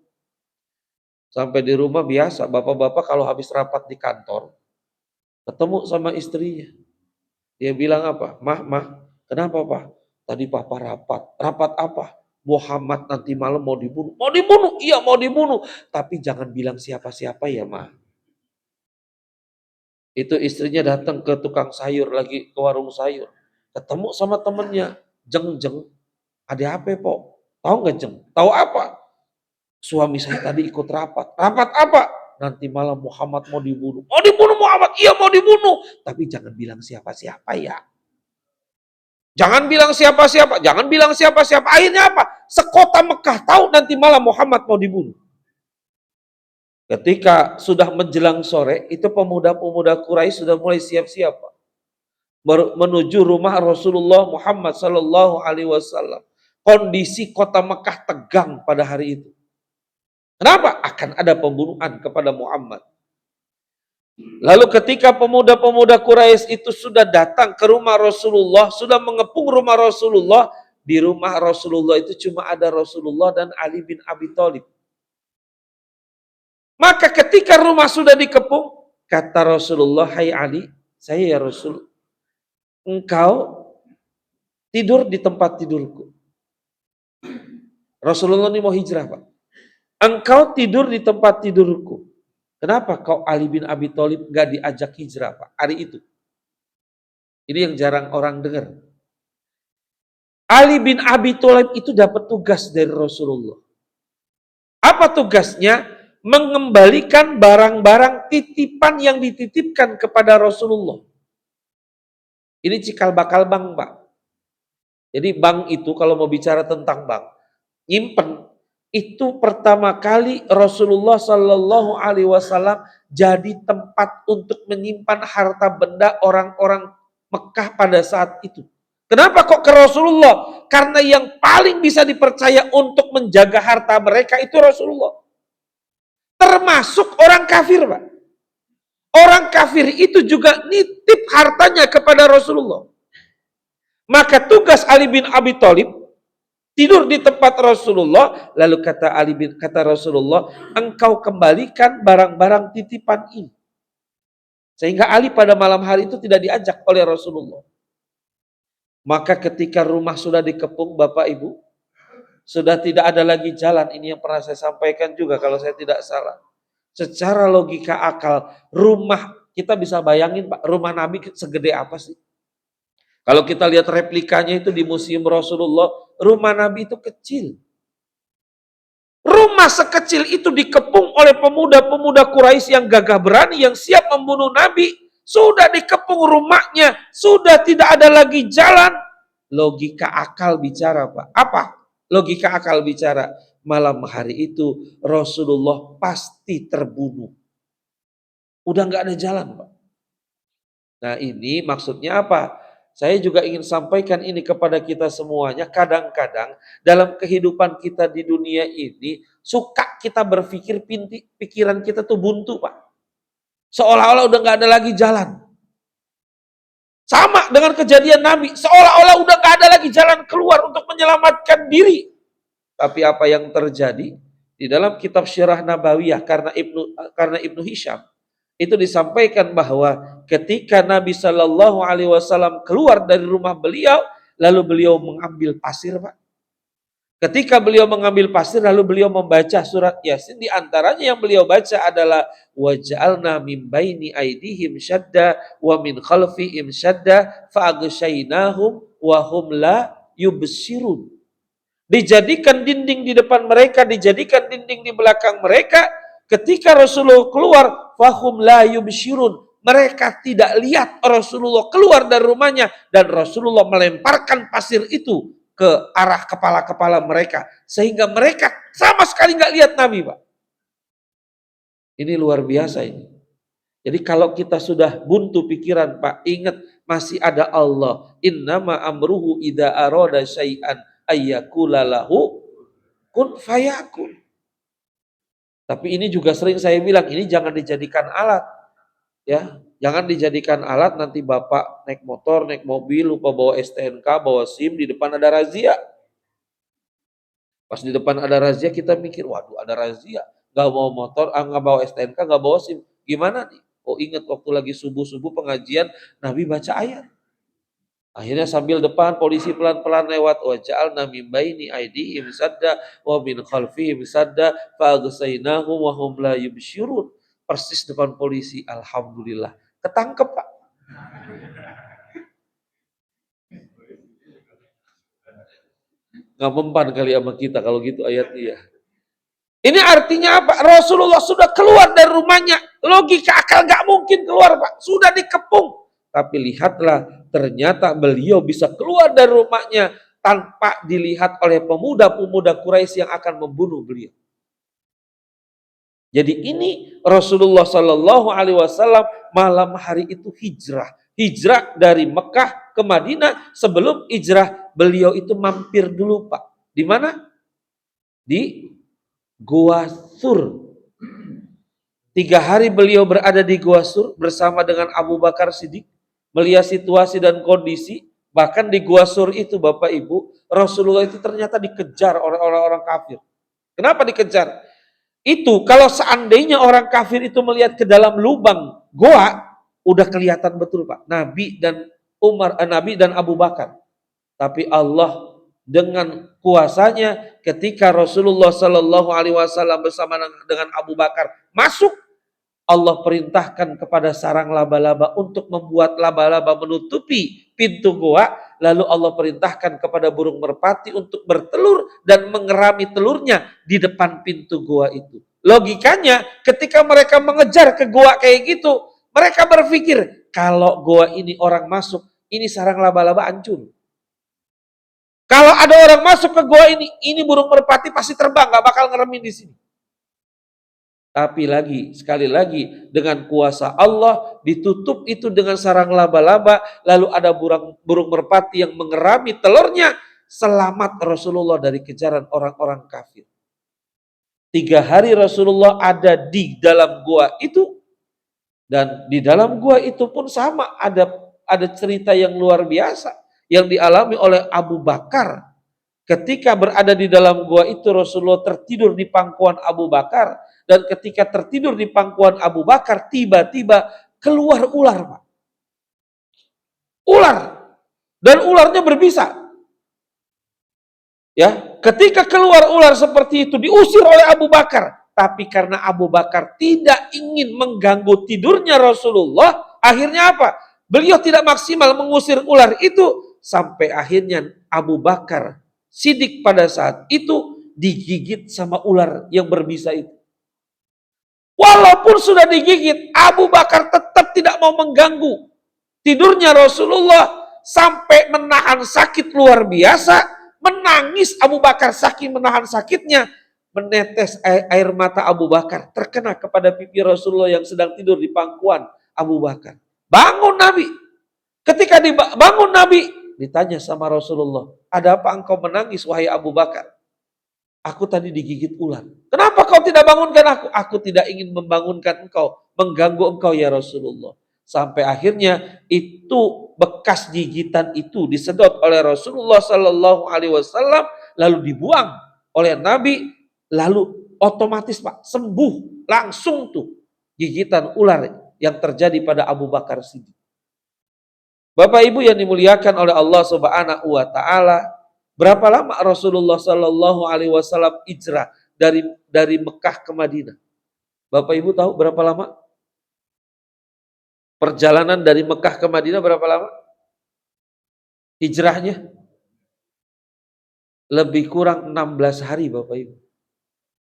Speaker 1: Sampai di rumah biasa, bapak-bapak kalau habis rapat di kantor, ketemu sama istrinya. Dia bilang apa? Mah, kenapa Pak? Tadi Papa rapat. Rapat apa? Muhammad nanti malam mau dibunuh. Mau dibunuh? Iya mau dibunuh. Tapi jangan bilang siapa-siapa ya, Mah. Itu istrinya datang ke tukang sayur, lagi ke warung sayur. Ketemu sama temennya. Jeng. Ada apa, Po? Tahu nggak Jeng? Tahu apa? Suami saya tadi ikut rapat. Rapat apa? Nanti malam Muhammad mau dibunuh. Mau dibunuh Muhammad? Iya mau dibunuh. Tapi jangan bilang siapa-siapa ya. Jangan bilang siapa-siapa. Jangan bilang siapa-siapa. Akhirnya apa? Sekota Mekah tahu nanti malam Muhammad mau dibunuh. Ketika sudah menjelang sore, itu pemuda-pemuda Quraisy sudah mulai siap-siap menuju rumah Rasulullah Muhammad Sallallahu Alaihi Wasallam. Kondisi kota Mekah tegang pada hari itu. Kenapa? Akan ada pembunuhan kepada Muhammad. Lalu ketika pemuda-pemuda Quraisy itu sudah datang ke rumah Rasulullah, sudah mengepung rumah Rasulullah, di rumah Rasulullah itu cuma ada Rasulullah dan Ali bin Abi Thalib. Maka ketika rumah sudah dikepung, kata Rasulullah, "Hai Ali, saya ya Rasul, engkau tidur di tempat tidurku." Rasulullah ini mau hijrah, Pak. Engkau tidur di tempat tidurku. Kenapa kau Ali bin Abi Thalib gak diajak hijrah, Pak, hari itu? Ini yang jarang orang dengar. Ali bin Abi Thalib itu dapat tugas dari Rasulullah. Apa tugasnya? Mengembalikan barang-barang titipan yang dititipkan kepada Rasulullah. Ini cikal bakal bank, Pak. Jadi bank itu kalau mau bicara tentang bank, nyimpen. Itu pertama kali Rasulullah Shallallahu Alaihi Wasallam jadi tempat untuk menyimpan harta benda orang-orang Mekah pada saat itu. Kenapa kok ke Rasulullah? Karena yang paling bisa dipercaya untuk menjaga harta mereka itu Rasulullah. Termasuk orang kafir, Pak. Orang kafir itu juga nitip hartanya kepada Rasulullah. Maka tugas Ali bin Abi Thalib tidur di tempat Rasulullah, lalu kata Rasulullah, engkau kembalikan barang-barang titipan ini. Sehingga Ali pada malam hari itu tidak diajak oleh Rasulullah. Maka ketika rumah sudah dikepung, Bapak Ibu, sudah tidak ada lagi jalan. Ini yang pernah saya sampaikan juga kalau saya tidak salah. Secara logika akal, rumah, kita bisa bayangin Pak, rumah Nabi segede apa sih? Kalau kita lihat replikanya itu di Museum Rasulullah, rumah Nabi itu kecil. rumah sekecil itu dikepung oleh pemuda-pemuda Quraisy yang gagah berani, yang siap membunuh Nabi. Sudah dikepung rumahnya, sudah tidak ada lagi jalan. Logika akal bicara, Pak. Apa? Logika akal bicara. Malam hari itu Rasulullah pasti terbunuh. Udah nggak ada jalan, Pak. Nah ini maksudnya apa? Saya juga ingin sampaikan ini kepada kita semuanya. Kadang-kadang dalam kehidupan kita di dunia ini, suka kita berpikir pikiran kita tuh buntu, Pak. Seolah-olah udah nggak ada lagi jalan. Sama dengan kejadian Nabi, seolah-olah udah nggak ada lagi jalan keluar untuk menyelamatkan diri. Tapi apa yang terjadi di dalam kitab Syirah Nabawiyah karena Ibnu Hisham itu disampaikan bahwa ketika Nabi Shallallahu Alaihi Wasallam keluar dari rumah beliau, lalu beliau mengambil pasir, Pak. Ketika beliau mengambil pasir, lalu beliau membaca surat Yasin. Di antaranya yang beliau baca adalah waj'alna min baini aidihim syadda wa min khalfihim syadda fa'aghshaynahum wa hum la yubsirun. Dijadikan dinding di depan mereka, dijadikan dinding di belakang mereka. Ketika Rasulullah keluar, fahum la yubsirun. Mereka tidak lihat Rasulullah keluar dari rumahnya, dan Rasulullah melemparkan pasir itu ke arah kepala-kepala mereka, sehingga mereka sama sekali nggak lihat Nabi, Pak. Ini luar biasa ini. Jadi kalau kita sudah buntu pikiran, Pak, ingat masih ada Allah. Innama amruhu idza arada syai'an ayyakula lahu kun fayakun. Tapi ini juga sering saya bilang, ini jangan dijadikan alat. Ya, jangan dijadikan alat nanti Bapak naik motor, naik mobil, lupa bawa STNK, bawa SIM, di depan ada razia. Pas di depan ada razia kita mikir, waduh ada razia. Gak bawa motor, gak bawa STNK, gak bawa SIM. Gimana nih? Oh ingat waktu lagi subuh-subuh pengajian, Nabi baca ayat. Akhirnya sambil depan polisi pelan-pelan lewat, waja'alna min baini aidihim sadda wa min khalfihim sadda fa'aghsaynahum wa hum la yubsyirun. Persis depan polisi, alhamdulillah. Ketangkep, Pak. Nggak mempan kali sama kita kalau gitu ayatnya. Ini artinya apa? Rasulullah sudah keluar dari rumahnya. Logika akal nggak mungkin keluar, Pak. Sudah dikepung. Tapi lihatlah, ternyata beliau bisa keluar dari rumahnya tanpa dilihat oleh pemuda-pemuda Quraisy yang akan membunuh beliau. Jadi ini Rasulullah Shallallahu Alaihi Wasallam malam hari itu hijrah dari Mekah ke Madinah. Sebelum hijrah beliau itu mampir dulu, Pak. Di mana? Di Gua Sur. 3 hari beliau berada di Gua Sur bersama dengan Abu Bakar Siddiq, melihat situasi dan kondisi. Bahkan di Gua Sur itu, Bapak Ibu, Rasulullah itu ternyata dikejar oleh orang-orang kafir. Kenapa dikejar? Itu kalau seandainya orang kafir itu melihat ke dalam lubang goa, udah kelihatan betul, Pak, Nabi dan Abu Bakar. Tapi Allah dengan kuasanya ketika Rasulullah Shallallahu Alaihi Wasallam bersama dengan Abu Bakar masuk, Allah perintahkan kepada sarang laba-laba untuk membuat laba-laba menutupi pintu goa. Lalu Allah perintahkan kepada burung merpati untuk bertelur dan mengerami telurnya di depan pintu goa itu. Logikanya ketika mereka mengejar ke goa kayak gitu, mereka berpikir kalau goa ini orang masuk, ini sarang laba-laba hancur. Kalau ada orang masuk ke goa ini burung merpati pasti terbang, gak bakal ngeremin di sini. Tapi sekali lagi, dengan kuasa Allah ditutup itu dengan sarang laba-laba, lalu ada burung merpati yang mengerami telurnya, selamat Rasulullah dari kejaran orang-orang kafir. 3 hari Rasulullah ada di dalam gua itu, dan di dalam gua itu pun sama, ada cerita yang luar biasa yang dialami oleh Abu Bakar. Ketika berada di dalam gua itu, Rasulullah tertidur di pangkuan Abu Bakar. Dan ketika tertidur di pangkuan Abu Bakar, tiba-tiba keluar ular, Pak. Ular. Dan ularnya berbisa. Ya, ketika keluar ular seperti itu, diusir oleh Abu Bakar. Tapi karena Abu Bakar tidak ingin mengganggu tidurnya Rasulullah, akhirnya apa? Beliau tidak maksimal mengusir ular itu, sampai akhirnya Abu Bakar Siddiq pada saat itu digigit sama ular yang berbisa itu. Walaupun sudah digigit, Abu Bakar tetap tidak mau mengganggu tidurnya Rasulullah sampai menahan sakit luar biasa, menangis Abu Bakar saking menahan sakitnya, menetes air mata Abu Bakar terkena kepada pipi Rasulullah yang sedang tidur di pangkuan Abu Bakar. Bangun Nabi. Ketika dibangun Nabi, ditanya sama Rasulullah, ada apa engkau menangis wahai Abu Bakar? Aku tadi digigit ular. Kenapa kau tidak bangunkan aku? Aku tidak ingin membangunkan engkau, mengganggu engkau ya Rasulullah. Sampai akhirnya itu bekas gigitan itu disedot oleh Rasulullah Sallallahu Alaihi Wasallam, lalu dibuang oleh Nabi, lalu otomatis Pak sembuh langsung tuh gigitan ular yang terjadi pada Abu Bakar Siddiq. Bapak Ibu yang dimuliakan oleh Allah Subhanahu Wa Taala, berapa lama Rasulullah Sallallahu Alaihi Wasallam hijrah dari Mekah ke Madinah? Bapak Ibu tahu berapa lama? Perjalanan dari Mekah ke Madinah berapa lama? Hijrahnya? Lebih kurang 16 hari Bapak Ibu.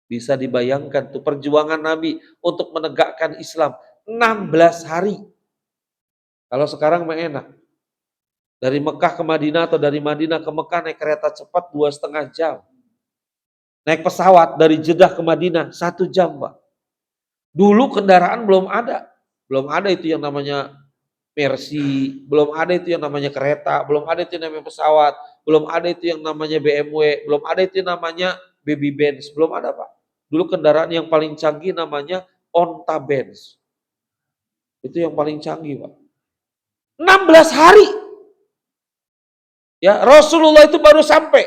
Speaker 1: Bisa dibayangkan tuh perjuangan Nabi untuk menegakkan Islam. 16 hari. Kalau sekarang mah enak. Dari Mekah ke Madinah atau dari Madinah ke Mekah naik kereta cepat 2,5 jam. Naik pesawat dari Jeddah ke Madinah 1 jam Pak. Dulu kendaraan belum ada. Belum ada itu yang namanya Mercy, belum ada itu yang namanya kereta, belum ada itu yang namanya pesawat, belum ada itu yang namanya BMW, belum ada itu yang namanya baby Benz, belum ada Pak. Dulu kendaraan yang paling canggih namanya Onta Benz. Itu yang paling canggih Pak. 16 hari. Ya, Rasulullah itu baru sampai.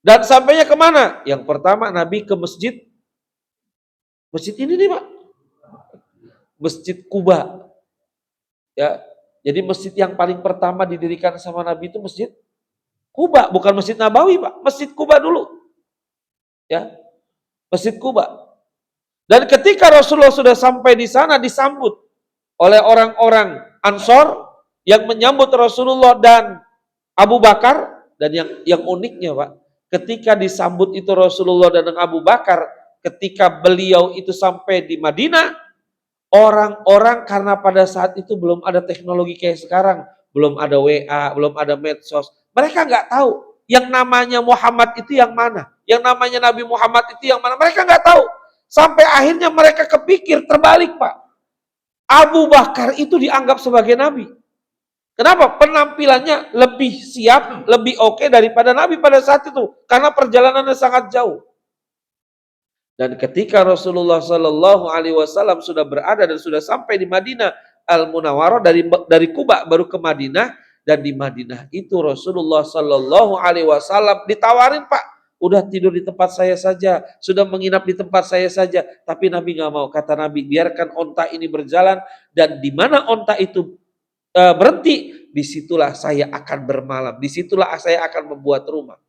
Speaker 1: Dan sampainya kemana? Yang pertama Nabi ke masjid. Masjid ini nih Pak. Masjid Kuba. Ya, jadi masjid yang paling pertama didirikan sama Nabi itu masjid Kuba, bukan Masjid Nabawi, Pak. Masjid Kuba dulu. Ya. Masjid Kuba. Dan ketika Rasulullah sudah sampai di sana disambut oleh orang-orang Ansor yang menyambut Rasulullah dan Abu Bakar, dan yang uniknya, Pak, ketika disambut itu Rasulullah dan Abu Bakar, ketika beliau itu sampai di Madinah, orang-orang karena pada saat itu belum ada teknologi kayak sekarang, belum ada WA, belum ada medsos, mereka nggak tahu yang namanya Muhammad itu yang mana, yang namanya Nabi Muhammad itu yang mana, mereka nggak tahu. Sampai akhirnya mereka kepikir terbalik Pak. Abu Bakar itu dianggap sebagai Nabi. Kenapa? Penampilannya lebih siap, lebih oke daripada Nabi pada saat itu, karena perjalanannya sangat jauh. Dan ketika Rasulullah Shallallahu Alaihi Wasallam sudah berada dan sudah sampai di Madinah Al Munawwarah, dari Kuba baru ke Madinah, dan di Madinah itu Rasulullah Shallallahu Alaihi Wasallam ditawarin Pak, udah tidur di tempat saya saja, sudah menginap di tempat saya saja, tapi Nabi nggak mau. Kata Nabi, biarkan onta ini berjalan, dan di mana onta itu berhenti, disitulah saya akan bermalam, disitulah saya akan membuat rumah.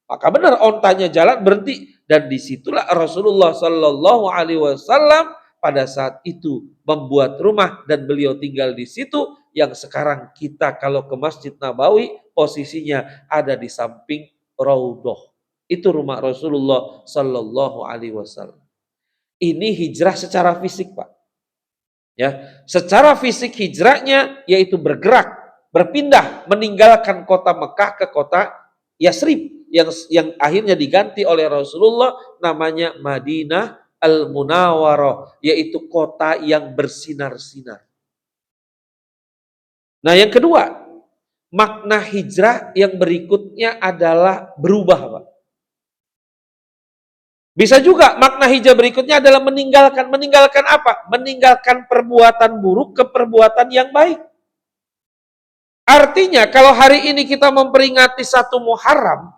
Speaker 1: Maka benar ontanya jalan berhenti, dan disitulah Rasulullah Shallallahu Alaihi Wasallam pada saat itu membuat rumah dan beliau tinggal di situ, yang sekarang kita kalau ke Masjid Nabawi posisinya ada di samping Raudhah. Itu rumah Rasulullah Shallallahu Alaihi Wasallam. Ini hijrah secara fisik Pak. Ya, secara fisik hijrahnya yaitu bergerak, berpindah, meninggalkan kota Mekah ke kota Yasrib, yang akhirnya diganti oleh Rasulullah namanya Madinah Al-Munawwarah, yaitu kota yang bersinar-sinar. Nah, yang kedua, makna hijrah yang berikutnya adalah berubah, Pak. Bisa juga makna hijrah berikutnya adalah meninggalkan. Meninggalkan apa? Meninggalkan perbuatan buruk ke perbuatan yang baik. Artinya kalau hari ini kita memperingati 1 Muharram,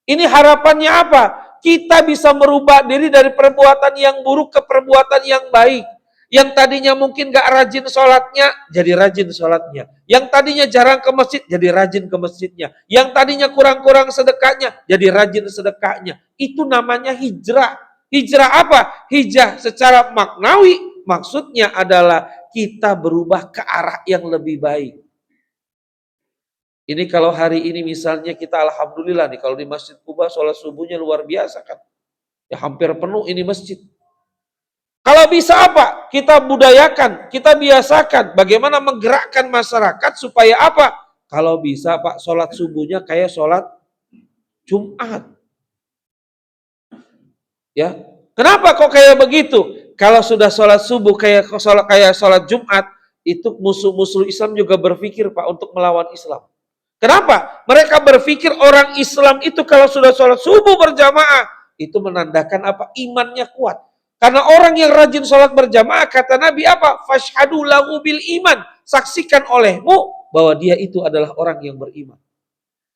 Speaker 1: ini harapannya apa? Kita bisa merubah diri dari perbuatan yang buruk ke perbuatan yang baik. Yang tadinya mungkin gak rajin sholatnya, jadi rajin sholatnya. Yang tadinya jarang ke masjid, jadi rajin ke masjidnya. Yang tadinya kurang-kurang sedekahnya, jadi rajin sedekahnya. Itu namanya hijrah. Hijrah apa? Hijrah secara maknawi, maksudnya adalah kita berubah ke arah yang lebih baik. Ini kalau hari ini misalnya kita alhamdulillah nih, kalau di Masjid Kuba sholat subuhnya luar biasa kan. Ya hampir penuh ini masjid. Kalau bisa apa? Kita budayakan, kita biasakan bagaimana menggerakkan masyarakat supaya apa? Kalau bisa Pak, sholat subuhnya kayak sholat Jumat. Ya, kenapa kok kayak begitu? Kalau sudah sholat subuh kayak sholat Jumat, itu musuh-musuh Islam juga berpikir Pak untuk melawan Islam. Kenapa? Mereka berpikir orang Islam itu kalau sudah sholat subuh berjamaah, itu menandakan apa? Imannya kuat. Karena orang yang rajin sholat berjamaah, kata Nabi apa? Fashhadu lahu bil iman. Saksikan olehmu bahwa dia itu adalah orang yang beriman.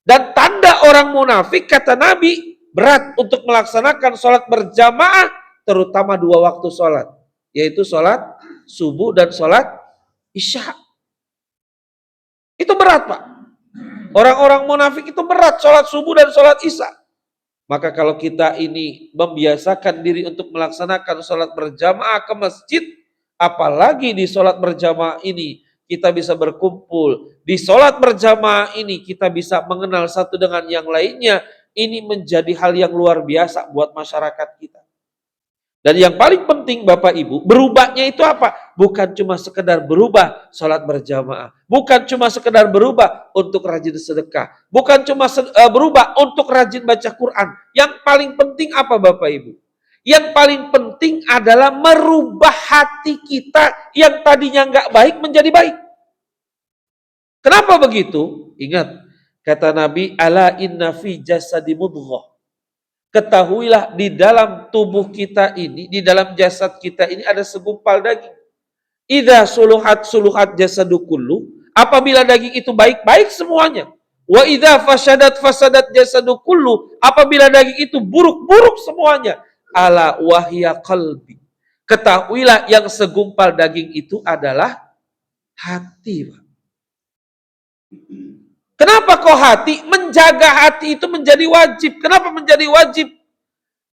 Speaker 1: Dan tanda orang munafik, kata Nabi, berat untuk melaksanakan sholat berjamaah, terutama 2 waktu sholat. Yaitu sholat subuh dan sholat isya. Itu berat Pak. Orang-orang munafik itu berat sholat subuh dan sholat isya. Maka kalau kita ini membiasakan diri untuk melaksanakan sholat berjamaah ke masjid, apalagi di sholat berjamaah ini kita bisa berkumpul. Di sholat berjamaah ini kita bisa mengenal satu dengan yang lainnya. Ini menjadi hal yang luar biasa buat masyarakat kita. Dan yang paling penting Bapak Ibu, berubahnya itu apa? Bukan cuma sekedar berubah sholat berjamaah. Bukan cuma sekedar berubah untuk rajin sedekah. Bukan cuma berubah untuk rajin baca Quran. Yang paling penting apa Bapak Ibu? Yang paling penting adalah merubah hati kita yang tadinya nggak baik menjadi baik. Kenapa begitu? Ingat, kata Nabi, ala inna fi jasadi mudghah. Ketahuilah di dalam tubuh kita ini, di dalam jasad kita ini ada segumpal daging. Idza suluhat jasadu kullu, apabila daging itu baik-baik semuanya. Wa idza fasadat jasadu kullu, apabila daging itu buruk-buruk semuanya. Ala wahya qalbi. Ketahuilah yang segumpal daging itu adalah hati. Kenapa kok hati? Menjaga hati itu menjadi wajib. Kenapa menjadi wajib?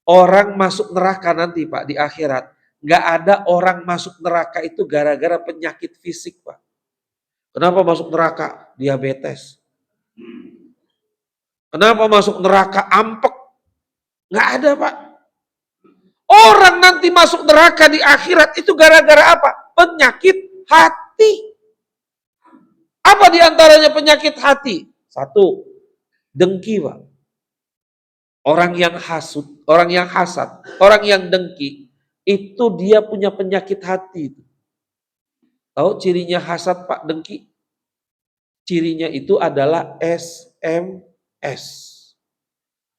Speaker 1: Orang masuk neraka nanti Pak di akhirat. Nggak ada orang masuk neraka itu gara-gara penyakit fisik Pak. Kenapa masuk neraka? Diabetes. Kenapa masuk neraka? Ampek. Nggak ada Pak. Orang nanti masuk neraka di akhirat itu gara-gara apa? Penyakit hati. Apa diantaranya penyakit hati? 1, dengki Pak. Orang yang hasud, orang yang hasad, orang yang dengki, itu dia punya penyakit hati. Tahu cirinya hasad Pak, dengki? Cirinya itu adalah SMS.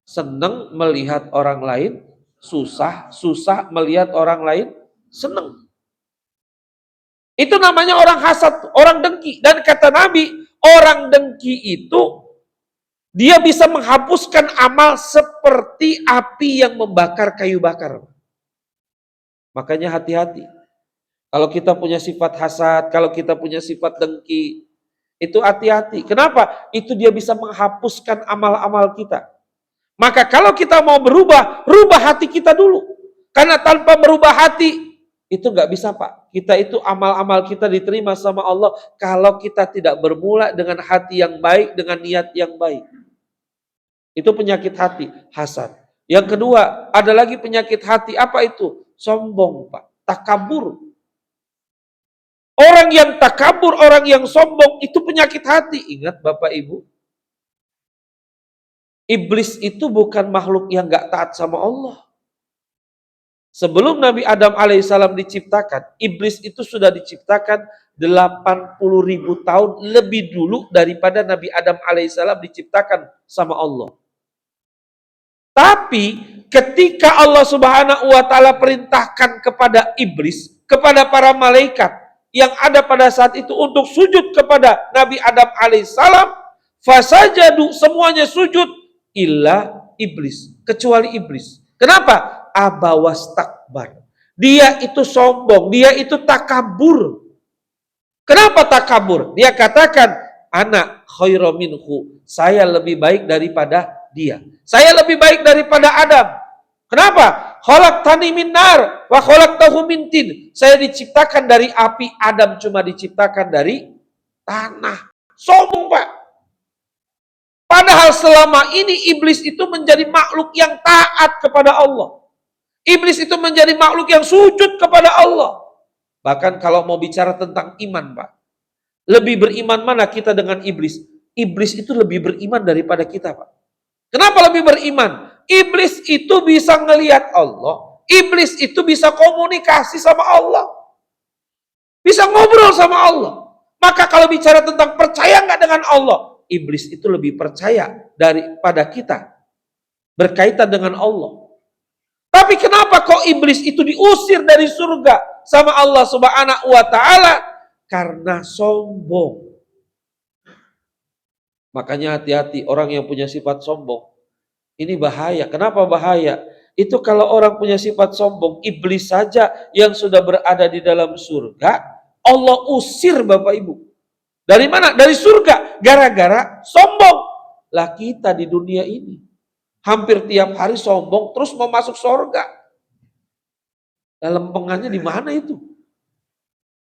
Speaker 1: Senang melihat orang lain susah, susah melihat orang lain senang. Itu namanya orang hasad, orang dengki. Dan kata Nabi, orang dengki itu dia bisa menghapuskan amal seperti api yang membakar kayu bakar. Makanya hati-hati. Kalau kita punya sifat hasad, kalau kita punya sifat dengki, itu hati-hati. Kenapa? Itu dia bisa menghapuskan amal-amal kita. Maka kalau kita mau berubah, rubah hati kita dulu. Karena tanpa merubah hati, itu nggak bisa Pak. Kita itu amal-amal kita diterima sama Allah kalau kita tidak bermula dengan hati yang baik, dengan niat yang baik. Itu penyakit hati, hasad. Yang kedua, ada lagi penyakit hati, apa itu? Sombong Pak, takabur. Orang yang takabur, orang yang sombong, itu penyakit hati. Ingat Bapak Ibu, iblis itu bukan makhluk yang gak taat sama Allah. Sebelum Nabi Adam alaihissalam diciptakan, iblis itu sudah diciptakan 80.000 tahun lebih dulu daripada Nabi Adam alaihissalam diciptakan sama Allah. Tapi ketika Allah Subhanahu wa taala perintahkan kepada iblis, kepada para malaikat yang ada pada saat itu untuk sujud kepada Nabi Adam alaihissalam, fasajadu, semuanya sujud illa iblis, kecuali iblis. Kenapa? Abawastakbar. Dia itu sombong, dia itu takabur. Kenapa takabur? Dia katakan, anak khairu minhu, saya lebih baik daripada dia. Saya lebih baik daripada Adam. Kenapa? Khalaqtani min nar wa khalaqtahu min tin. Saya diciptakan dari api, Adam cuma diciptakan dari tanah. Sombong Pak. Padahal selama ini iblis itu menjadi makhluk yang taat kepada Allah. Iblis itu menjadi makhluk yang sujud kepada Allah. Bahkan kalau mau bicara tentang iman, Pak, lebih beriman mana kita dengan iblis? Iblis itu lebih beriman daripada kita, Pak. Kenapa lebih beriman? Iblis itu bisa ngelihat Allah. Iblis itu bisa komunikasi sama Allah. Bisa ngobrol sama Allah. Maka kalau bicara tentang percaya nggak dengan Allah, iblis itu lebih percaya daripada kita. Berkaitan dengan Allah. Tapi kenapa kok iblis itu diusir dari surga sama Allah Subhanahu wa taala? Karena sombong. Makanya hati-hati orang yang punya sifat sombong. Ini bahaya. Kenapa bahaya? Itu kalau orang punya sifat sombong, iblis saja yang sudah berada di dalam surga, Allah usir Bapak Ibu. Dari mana? Dari surga. Gara-gara sombong. Lah kita di dunia ini hampir tiap hari sombong, terus mau masuk surga. Lempengannya di mana itu?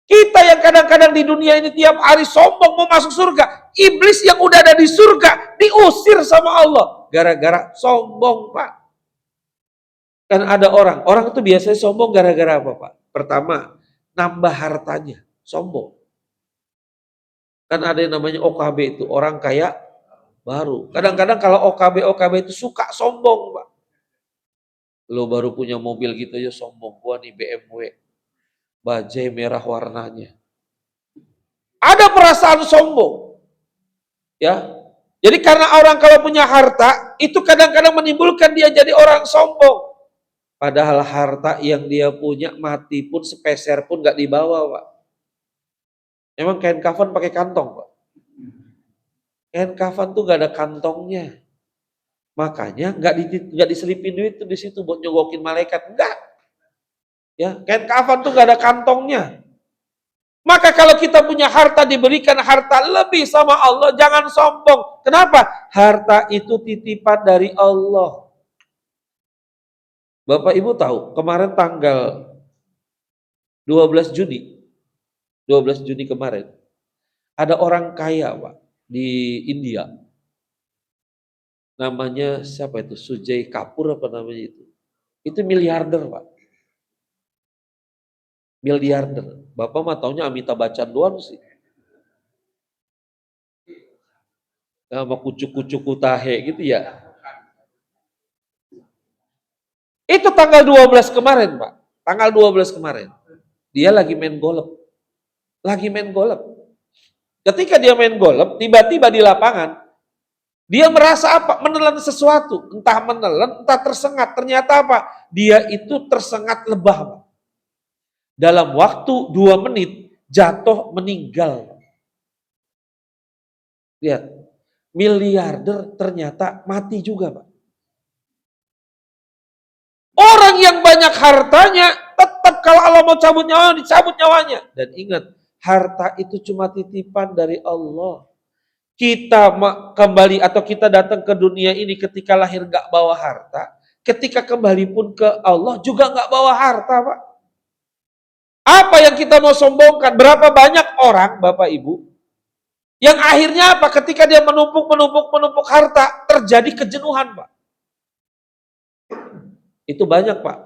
Speaker 1: Kita yang kadang-kadang di dunia ini tiap hari sombong mau masuk surga. Iblis yang udah ada di surga diusir sama Allah. Gara-gara sombong, Pak. Kan ada orang itu biasanya sombong gara-gara apa, Pak? Pertama, nambah hartanya, sombong. Kan ada yang namanya OKB itu, orang kaya baru. Kadang-kadang kalau OKB itu suka sombong, Pak. Lo baru punya mobil gitu aja sombong. Gua nih BMW. Bajai merah warnanya. Ada perasaan sombong. Ya. Jadi karena orang kalau punya harta, itu kadang-kadang menimbulkan dia jadi orang sombong. Padahal harta yang dia punya mati pun sepeser pun gak dibawa, Pak. Emang kain kafan pakai kantong, Pak? Kain kafan tuh gak ada kantongnya. Makanya nggak diselipin duit tuh di situ buat nyogokin malaikat, enggak. Ya, kain kafan tuh gak ada kantongnya. Maka kalau kita punya harta, diberikan harta lebih sama Allah, jangan sombong. Kenapa? Harta itu titipan dari Allah. Bapak Ibu tahu, kemarin tanggal 12 Juni kemarin, ada orang kaya, Pak, di India. Namanya siapa itu? Sujay Kapur apa namanya itu? Itu miliarder, Pak. Miliarder. Bapak mah taunya Amitabh Bachchan doang sih. Sama kucuk-kucuk tahe gitu ya. Itu tanggal 12 kemarin, Pak. Tanggal 12 kemarin. Dia lagi main golf. Ketika dia main golf, tiba-tiba di lapangan, dia merasa apa? Menelan sesuatu. Entah menelan, entah tersengat. Ternyata apa? Dia itu tersengat lebah, Pak. Dalam waktu 2 menit, jatuh meninggal. Lihat, miliarder ternyata mati juga, Pak. Orang yang banyak hartanya, tetap kalau Allah mau cabut nyawanya, dicabut nyawanya. Dan ingat, harta itu cuma titipan dari Allah. Kita kembali atau kita datang ke dunia ini ketika lahir gak bawa harta, ketika kembali pun ke Allah juga gak bawa harta, Pak. Apa yang kita mau sombongkan? Berapa banyak orang, Bapak Ibu, yang akhirnya apa? Ketika dia menumpuk harta, terjadi kejenuhan, Pak. Itu banyak, Pak.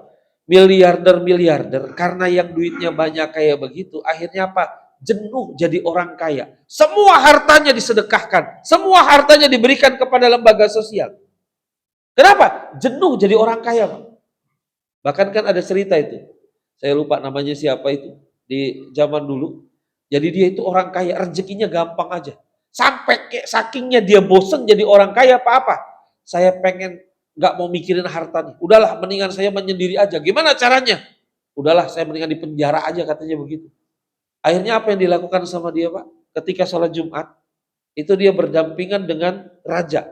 Speaker 1: Miliarder karena yang duitnya banyak kayak begitu, akhirnya apa? Jenuh jadi orang kaya. Semua hartanya disedekahkan. Semua hartanya diberikan kepada lembaga sosial. Kenapa? Jenuh jadi orang kaya, Pak. Bahkan kan ada cerita itu. Saya lupa namanya siapa itu. Di zaman dulu. Jadi dia itu orang kaya. Rezekinya gampang aja. Sampai sakingnya dia bosen jadi orang kaya apa-apa. Saya pengen gak mau mikirin harta nih. Udahlah mendingan saya menyendiri aja. Gimana caranya? Udahlah saya mendingan di penjara aja katanya begitu. Akhirnya apa yang dilakukan sama dia, Pak? Ketika sholat Jumat, itu dia berdampingan dengan raja.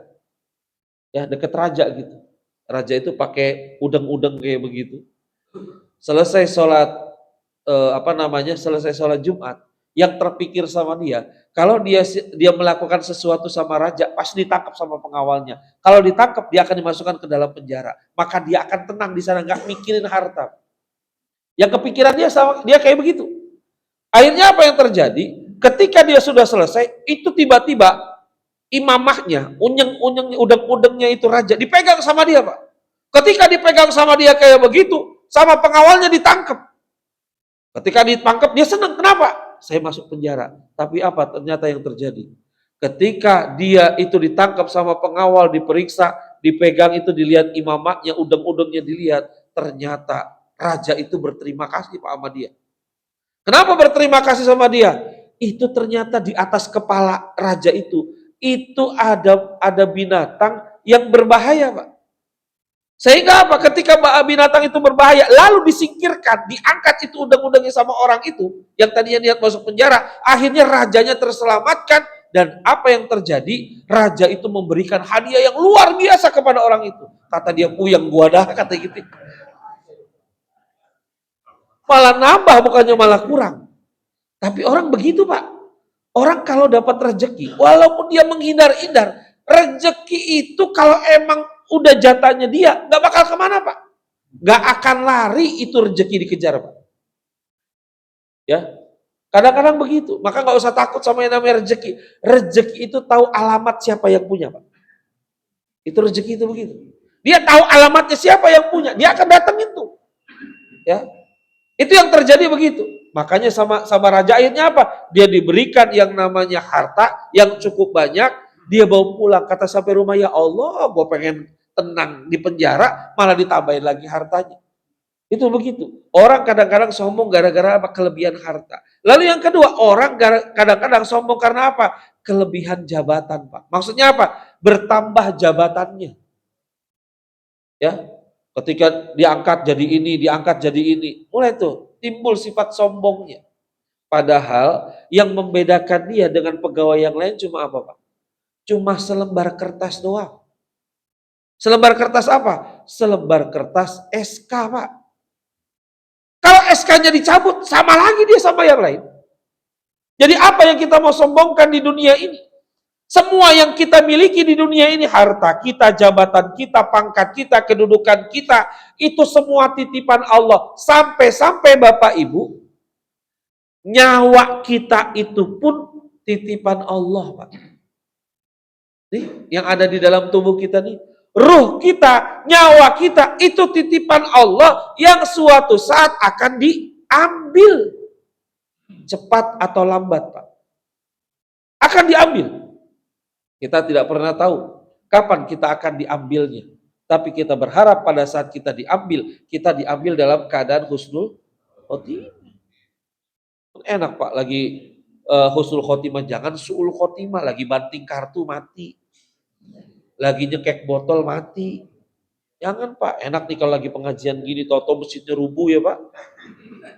Speaker 1: Ya, deket raja gitu. Raja itu pakai udeng-udeng kayak begitu. Selesai sholat, selesai sholat Jumat, yang terpikir sama dia, kalau dia melakukan sesuatu sama raja, pasti ditangkap sama pengawalnya. Kalau ditangkap, dia akan dimasukkan ke dalam penjara. Maka dia akan tenang di sana, nggak mikirin harta. Yang kepikiran dia kayak begitu. Akhirnya apa yang terjadi? Ketika dia sudah selesai, itu tiba-tiba imamahnya, unyeng-unyengnya, udeng-udengnya itu raja, dipegang sama dia, Pak. Ketika dipegang sama dia kayak begitu, sama pengawalnya ditangkap. Ketika ditangkap, dia senang. Kenapa? Saya masuk penjara. Tapi apa ternyata yang terjadi? Ketika dia itu ditangkap sama pengawal, diperiksa, dipegang itu, dilihat imamahnya, udeng-udengnya dilihat, ternyata raja itu berterima kasih Pak sama dia. Kenapa berterima kasih sama dia? Itu ternyata di atas kepala raja itu ada binatang yang berbahaya, Pak. Sehingga apa? Ketika binatang itu berbahaya, lalu disingkirkan, diangkat itu undang-undangnya sama orang itu, yang tadinya niat masuk penjara, akhirnya rajanya terselamatkan, dan apa yang terjadi? Raja itu memberikan hadiah yang luar biasa kepada orang itu. Kata dia, puyeng gua dah, kata gitu. Malah nambah, bukannya malah kurang. Tapi orang begitu, Pak. Orang kalau dapat rezeki, walaupun dia menghindar-hindar, rezeki itu kalau emang udah jatahnya dia, nggak bakal kemana, Pak. Nggak akan lari itu rezeki dikejar, Pak. Ya, kadang-kadang begitu. Maka nggak usah takut sama yang namanya rezeki. Rezeki itu tahu alamat siapa yang punya, Pak. Itu rezeki itu begitu. Dia tahu alamatnya siapa yang punya, dia akan datangin tuh. Ya, itu yang terjadi begitu. Makanya sama raja akhirnya apa? Dia diberikan yang namanya harta yang cukup banyak, dia bawa pulang. Kata sampai rumah, ya Allah, gue pengen tenang di penjara, malah ditambahin lagi hartanya. Itu begitu. Orang kadang-kadang sombong gara-gara apa? Kelebihan harta. Lalu yang kedua, orang kadang-kadang sombong karena apa? Kelebihan jabatan, Pak. Maksudnya apa? Bertambah jabatannya. Ya, ketika diangkat jadi ini, diangkat jadi ini, mulai tuh timbul sifat sombongnya. Padahal yang membedakan dia dengan pegawai yang lain cuma apa, Pak? Cuma selembar kertas doang. Selembar kertas apa? Selembar kertas SK, Pak. Kalau SK-nya dicabut, sama lagi dia sama yang lain. Jadi apa yang kita mau sombongkan di dunia ini? Semua yang kita miliki di dunia ini, harta kita, jabatan kita, pangkat kita, kedudukan kita, itu semua titipan Allah. Sampai-sampai Bapak Ibu, nyawa kita itu pun titipan Allah, Pak. Nih, yang ada di dalam tubuh kita nih, ruh kita, nyawa kita, itu titipan Allah yang suatu saat akan diambil. Cepat atau lambat, Pak. Akan diambil. Kita tidak pernah tahu kapan kita akan diambilnya. Tapi kita berharap pada saat kita diambil dalam keadaan husnul khotimah. Enak, Pak, lagi husnul khotimah, jangan suul khotimah, lagi banting kartu mati. Lagi nyekek botol mati. Jangan, Pak, enak nih kalau lagi pengajian gini, toto masjidnya rubuh ya, Pak.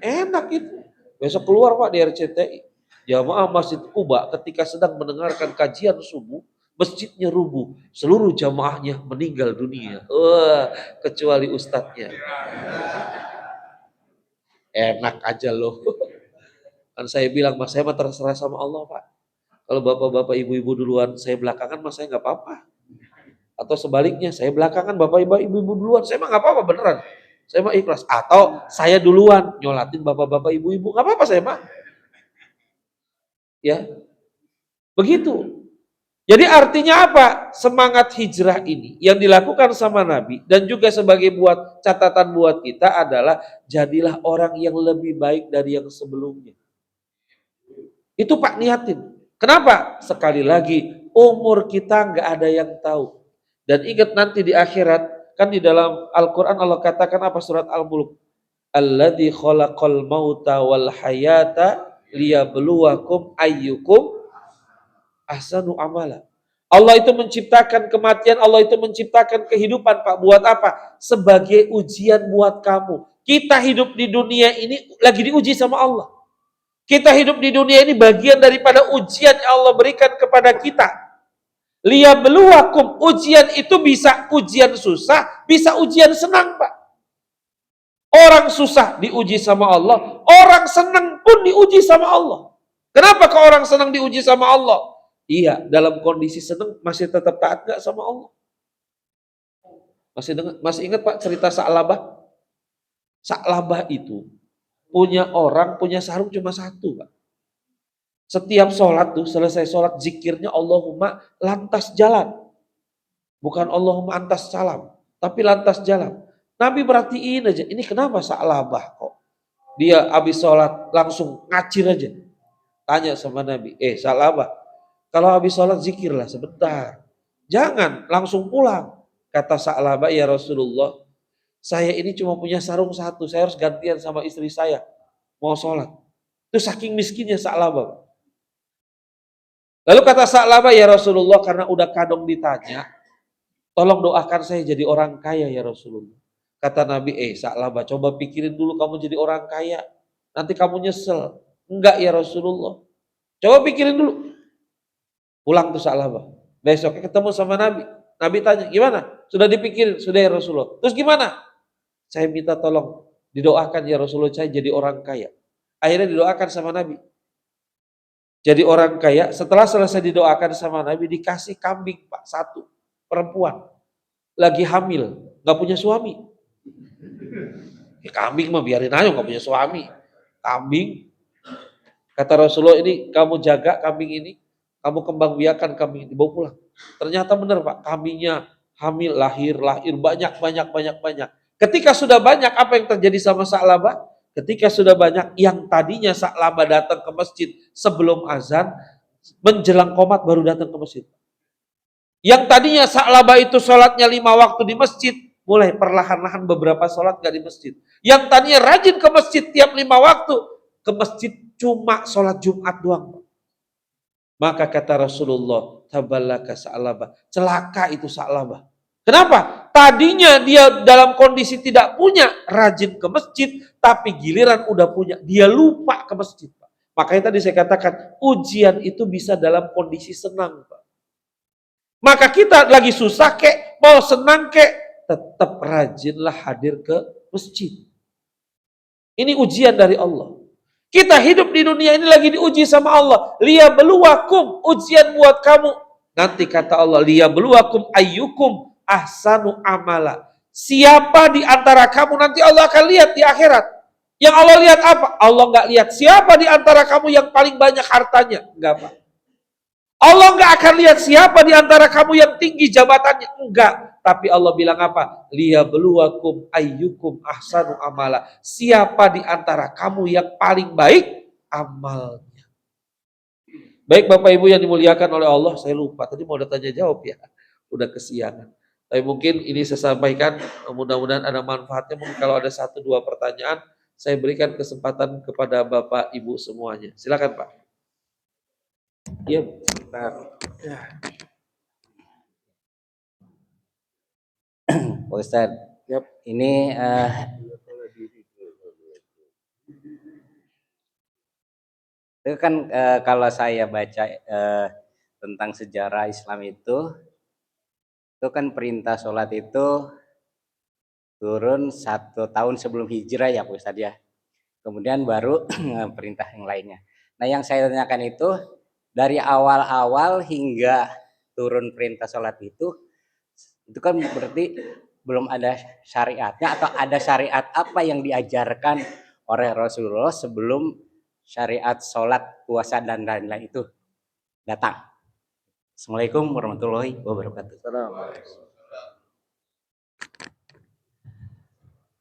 Speaker 1: Enak itu. Besok keluar, Pak, di RCTI. Jamaah Masjid Kuba ketika sedang mendengarkan kajian subuh, masjidnya rubuh, seluruh jamaahnya meninggal dunia. Wah, kecuali ustadznya. Enak aja loh. Kan saya bilang, Mas, saya mah terserah sama Allah, Pak. Kalau bapak-bapak, ibu-ibu duluan, saya belakangan, Mas, saya nggak apa-apa. Atau sebaliknya, saya belakangan, bapak-bapak, ibu-ibu duluan, saya mah nggak apa-apa beneran. Saya mah ikhlas. Atau saya duluan nyolatin bapak-bapak, ibu-ibu, nggak apa-apa saya mah. Ya, begitu. Jadi artinya apa? Semangat hijrah ini yang dilakukan sama Nabi dan juga sebagai catatan buat kita adalah jadilah orang yang lebih baik dari yang sebelumnya. Itu Pak niatin. Kenapa? Sekali lagi umur kita nggak ada yang tahu. Dan ingat nanti di akhirat, kan di dalam Al-Quran Allah katakan apa, surat Al-Mulk? Alladzi khalaqal mauta wal hayata liyabluwakum ayyukum ahsanu amala. Allah itu menciptakan kematian, Allah itu menciptakan kehidupan, Pak. Buat apa? Sebagai ujian buat kamu. Kita hidup di dunia ini lagi diuji sama Allah. Kita hidup di dunia ini bagian daripada ujian yang Allah berikan kepada kita. Liyabluwakum, ujian itu bisa ujian susah, bisa ujian senang, Pak. Orang susah diuji sama Allah, orang senang pun diuji sama Allah. Kenapa kok orang senang diuji sama Allah? Iya, dalam kondisi senang masih tetap taat gak sama Allah? Masih ingat Pak cerita Sa'labah? Sa'labah itu punya sarung cuma satu, Pak. Setiap sholat tuh, selesai sholat zikirnya Allahumma lantas jalan. Bukan Allahumma antas salam, tapi lantas jalan. Nabi perhatiin aja, ini kenapa Sa'labah kok? Dia habis sholat langsung ngacir aja. Tanya sama Nabi, Sa'labah, kalau habis sholat zikirlah sebentar. Jangan langsung pulang. Kata Sa'labah, ya Rasulullah, saya ini cuma punya sarung satu, saya harus gantian sama istri saya. Mau sholat. Itu saking miskinnya Sa'labah. Lalu kata Sa'labah, ya Rasulullah, karena udah kadung ditanya, tolong doakan saya jadi orang kaya ya Rasulullah. Kata Nabi, Sa'labah, coba pikirin dulu kamu jadi orang kaya. Nanti kamu nyesel. Enggak ya Rasulullah. Coba pikirin dulu. Pulang tuh Sa'labah. Besoknya ketemu sama Nabi. Nabi tanya, gimana? Sudah dipikirin? Sudah ya Rasulullah. Terus gimana? Saya minta tolong didoakan ya Rasulullah, saya jadi orang kaya. Akhirnya didoakan sama Nabi. Jadi orang kaya, setelah selesai didoakan sama Nabi, dikasih kambing Pak, satu. Perempuan. Lagi hamil, gak punya suami. Kambing mah biarin aja gak punya suami. Kambing. Kata Rasulullah, ini kamu jaga kambing ini, kamu kembang biakan kambing ini, dibawa pulang. Ternyata benar Pak, kambingnya hamil, lahir, banyak. Ketika sudah banyak, apa yang terjadi sama Sa'labah? Ketika sudah banyak, yang tadinya Sa'labah datang ke masjid sebelum azan, menjelang qomat baru datang ke masjid. Yang tadinya Sa'labah itu sholatnya 5 waktu di masjid, mulai perlahan-lahan beberapa sholat gak di masjid. Yang tadinya rajin ke masjid tiap 5 waktu, ke masjid cuma sholat Jumat doang. Maka kata Rasulullah, taballaka Sa'labah, celaka itu Sa'labah. Kenapa? Tadinya dia dalam kondisi tidak punya, rajin ke masjid, tapi giliran udah punya, dia lupa ke masjid. Makanya tadi saya katakan, ujian itu bisa dalam kondisi senang, Pak. Maka kita lagi susah kek, mau senang kek, tetap rajinlah hadir ke masjid. Ini ujian dari Allah. Kita hidup di dunia ini lagi diuji sama Allah. Liyabluwakum, ujian buat kamu. Nanti kata Allah, liyabluwakum ayyukum ahsanu amala. Siapa di antara kamu, nanti Allah akan lihat di akhirat. Yang Allah lihat apa? Allah nggak lihat siapa di antara kamu yang paling banyak hartanya. Enggak, Pak. Allah nggak akan lihat siapa di antara kamu yang tinggi jabatannya. Enggak. Tapi Allah bilang apa? Liyabluwakum ayyukum ahsanu amala. Siapa di antara kamu yang paling baik amalnya. Baik Bapak Ibu yang dimuliakan oleh Allah, saya lupa. Tadi mau tanya jawab ya. Udah kesiangan. Tapi mungkin ini saya sampaikan, mudah-mudahan ada manfaatnya. Mungkin kalau ada 1-2 pertanyaan, saya berikan kesempatan kepada Bapak Ibu semuanya. Silakan Pak. Iya, bentar. Ya.
Speaker 2: Pak Ustadz, ini itu kan kalau saya baca tentang sejarah Islam itu kan perintah sholat itu turun 1 tahun sebelum hijrah ya Pak Ustadz ya. Kemudian baru perintah yang lainnya. Nah yang saya tanyakan itu dari awal-awal hingga turun perintah sholat itu kan berarti belum ada syariatnya, atau ada syariat apa yang diajarkan oleh Rasulullah sebelum syariat sholat, puasa dan lain-lain itu datang. Assalamualaikum warahmatullahi wabarakatuh.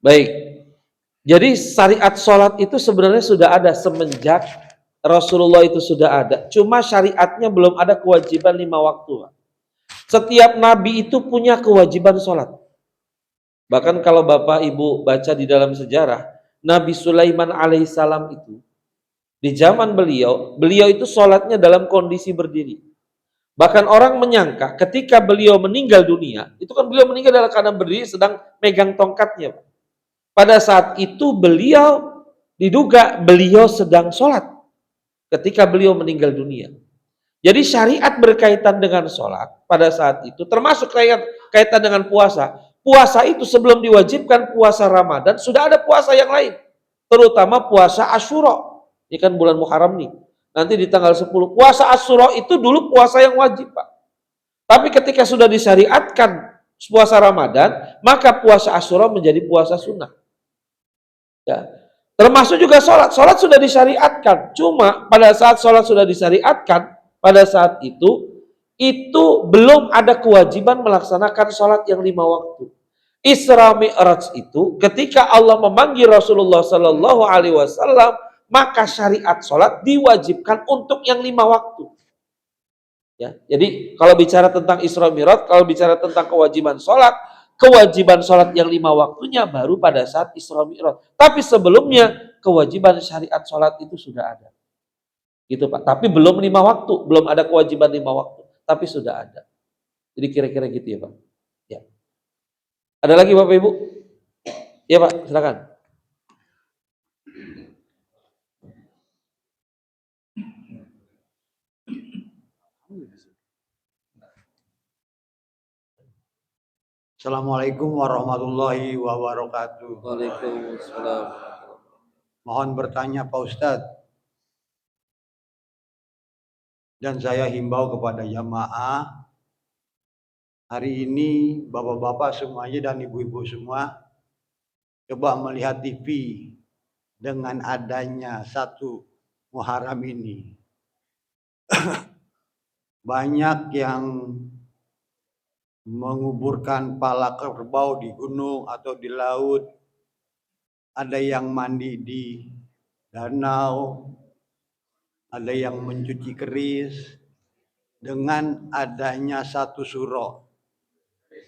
Speaker 1: Baik, jadi syariat sholat itu sebenarnya sudah ada semenjak Rasulullah itu sudah ada. Cuma syariatnya belum ada kewajiban 5 waktu. Setiap nabi itu punya kewajiban sholat. Bahkan kalau Bapak Ibu baca di dalam sejarah, Nabi Sulaiman alaihissalam itu, di zaman beliau itu sholatnya dalam kondisi berdiri. Bahkan orang menyangka ketika beliau meninggal dunia, itu kan beliau meninggal dalam keadaan berdiri sedang megang tongkatnya. Pada saat itu diduga beliau sedang sholat ketika beliau meninggal dunia. Jadi syariat berkaitan dengan sholat pada saat itu, termasuk kaitan dengan puasa. Puasa itu sebelum diwajibkan puasa Ramadan, sudah ada puasa yang lain. Terutama puasa Asyura. Ini kan bulan Muharram nih. Nanti di tanggal 10. Puasa Asyura itu dulu puasa yang wajib, Pak. Tapi ketika sudah disyariatkan puasa Ramadan, maka puasa Asyura menjadi puasa sunnah. Ya. Termasuk juga sholat. Sholat sudah disyariatkan. Cuma pada saat sholat sudah disyariatkan, pada saat itu belum ada kewajiban melaksanakan sholat yang 5 waktu. Isra Mi'raj itu ketika Allah memanggil Rasulullah Sallallahu Alaihi Wasallam, maka syariat sholat diwajibkan untuk yang 5 waktu. Ya, jadi kalau bicara tentang Isra Mi'raj, kalau bicara tentang kewajiban sholat yang 5 waktunya baru pada saat Isra Mi'raj. Tapi sebelumnya kewajiban syariat sholat itu sudah ada. Gitu Pak. Tapi belum 5 waktu, belum ada kewajiban 5 waktu, tapi sudah ada. Jadi kira-kira gitu ya Pak. Ya. Ada lagi Bapak Ibu? Ya Pak, silakan.
Speaker 3: Assalamualaikum warahmatullahi wabarakatuh.
Speaker 1: Waalaikumsalam.
Speaker 3: Mohon bertanya Pak Ustadz. Dan saya himbau kepada jamaah, hari ini bapak-bapak semuanya dan ibu-ibu semua, coba melihat TV dengan adanya 1 Muharram ini. Banyak yang menguburkan pala kerbau di gunung atau di laut, ada yang mandi di danau, ada yang mencuci keris dengan adanya 1 suro.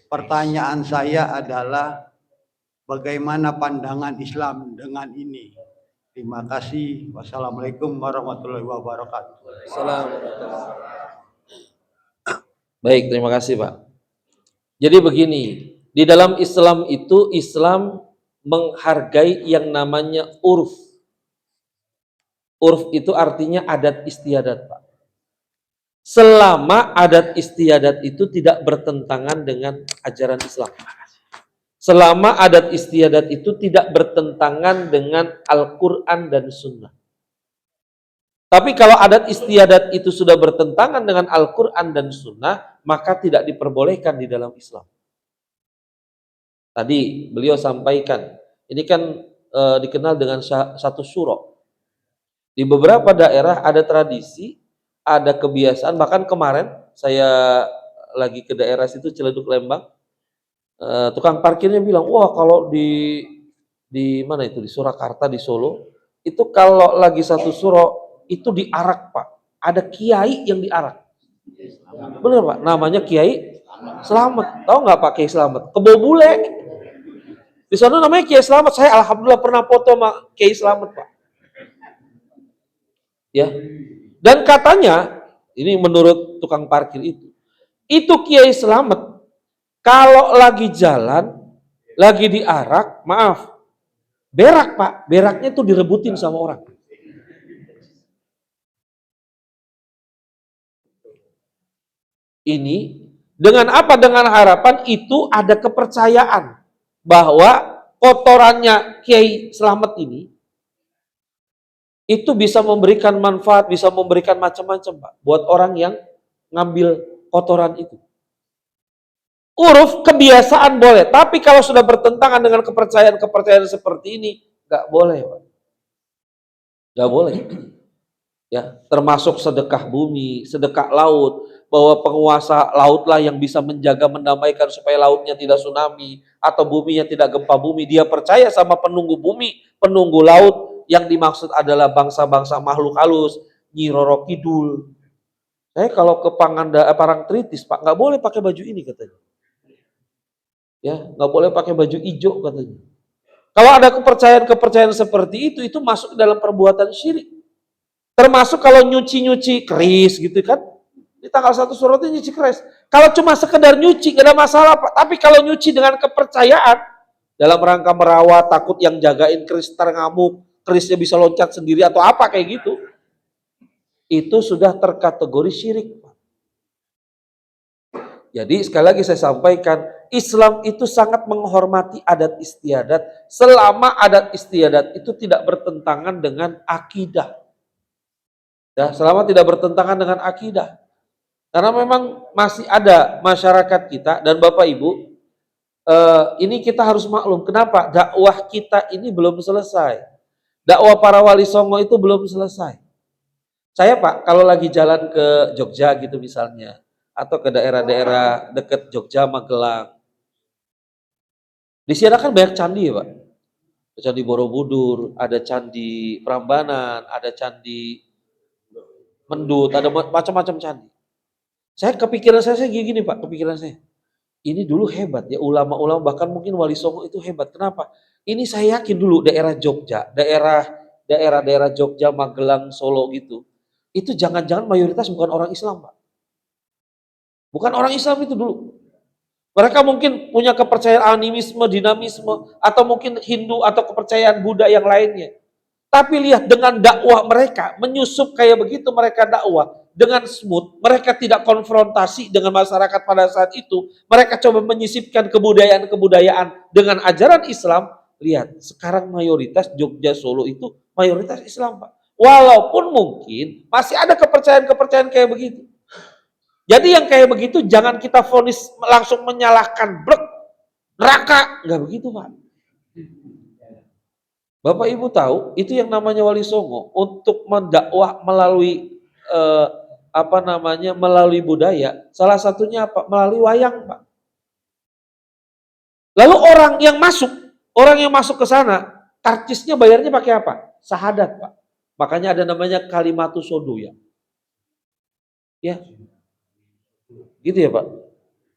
Speaker 3: Pertanyaan saya adalah bagaimana pandangan Islam dengan ini? Terima kasih. Wassalamualaikum warahmatullahi wabarakatuh.
Speaker 1: Assalamualaikum. Baik, terima kasih Pak. Jadi begini, di dalam Islam itu Islam menghargai yang namanya urf. Urf itu artinya adat istiadat Pak. Selama adat istiadat itu tidak bertentangan dengan ajaran Islam. Selama adat istiadat itu tidak bertentangan dengan Al-Quran dan Sunnah. Tapi kalau adat istiadat itu sudah bertentangan dengan Al-Quran dan Sunnah, maka tidak diperbolehkan di dalam Islam. Tadi beliau sampaikan, ini kan dikenal dengan 1 syuro. Di beberapa daerah ada tradisi, ada kebiasaan, bahkan kemarin saya lagi ke daerah situ Ciledug Lembang, tukang parkirnya bilang, wah kalau di mana itu, di Surakarta, di Solo, itu kalau lagi 1 syuro, itu diarak Pak, ada kiai yang diarak. Bener Pak, namanya Kiai Selamat. Tahu nggak Pak Kiai Selamat? Kebo bule. Di sana namanya Kiai Selamat. Saya alhamdulillah pernah foto sama Kiai Selamat Pak. Ya. Dan katanya, ini menurut tukang parkir itu Kiai Selamat kalau lagi jalan, lagi diarak, maaf, berak Pak, beraknya tuh direbutin sama orang. Ini dengan apa? Dengan harapan itu ada kepercayaan bahwa kotorannya Kiai Selamat ini itu bisa memberikan manfaat, bisa memberikan macam-macam Pak buat orang yang ngambil kotoran itu. Uruf kebiasaan boleh, tapi kalau sudah bertentangan dengan kepercayaan seperti ini, nggak boleh Pak. Nggak boleh. Ya, termasuk sedekah bumi, sedekah laut, bahwa penguasa lautlah yang bisa menjaga, mendamaikan supaya lautnya tidak tsunami atau buminya tidak gempa bumi. Dia percaya sama penunggu bumi, penunggu laut, yang dimaksud adalah bangsa-bangsa makhluk halus, Nyi Roro Kidul. Saya kalau ke Parangtritis Pak, nggak boleh pakai baju ini katanya. Ya, nggak boleh pakai baju hijau katanya. Kalau ada kepercayaan seperti itu masuk dalam perbuatan syirik. Termasuk kalau nyuci keris gitu kan, di tanggal 1 Syuro itu nyuci keris. Kalau cuma sekedar nyuci gak ada masalah Pak. Tapi kalau nyuci dengan kepercayaan dalam rangka merawat, takut yang jagain keris ngamuk, kerisnya bisa loncat sendiri atau apa kayak gitu, itu sudah terkategori syirik Pak. Jadi sekali lagi saya sampaikan, Islam itu sangat menghormati adat istiadat selama adat istiadat itu tidak bertentangan dengan akidah. Ya, selama tidak bertentangan dengan akidah. Karena memang masih ada masyarakat kita dan Bapak Ibu, ini kita harus maklum. Kenapa? Dakwah kita ini belum selesai. Dakwah para wali songo itu belum selesai. Saya Pak, kalau lagi jalan ke Jogja gitu misalnya, atau ke daerah-daerah dekat Jogja, Magelang, di sana kan banyak candi ya Pak. Ada Candi Borobudur, ada Candi Prambanan, ada Candi Mendut, ada macam-macam candi. Saya kepikiran saya gini Pak, kepikiran saya. Ini dulu hebat ya, ulama-ulama bahkan mungkin wali songo itu hebat. Kenapa? Ini saya yakin dulu daerah Jogja, daerah Jogja, Magelang, Solo gitu. Itu jangan-jangan mayoritas bukan orang Islam, Pak. Bukan orang Islam itu dulu. Mereka mungkin punya kepercayaan animisme, dinamisme, atau mungkin Hindu atau kepercayaan Buddha yang lainnya. Tapi lihat dengan dakwah mereka, menyusup kayak begitu mereka dakwah, dengan smooth, mereka tidak konfrontasi dengan masyarakat pada saat itu, mereka coba menyisipkan kebudayaan-kebudayaan dengan ajaran Islam. Lihat, sekarang mayoritas Jogja Solo itu mayoritas Islam, Pak. Walaupun mungkin masih ada kepercayaan-kepercayaan kayak begitu. Jadi yang kayak begitu jangan kita vonis langsung menyalahkan blek neraka, nggak begitu Pak. Bapak Ibu tahu itu yang namanya wali songo untuk mendakwah melalui melalui budaya. Salah satunya apa? Melalui wayang Pak. Lalu orang yang masuk ke sana, karcisnya bayarnya pakai apa? Sahadat Pak. Makanya ada namanya kalimatus sodu ya. Ya. Gitu ya Pak.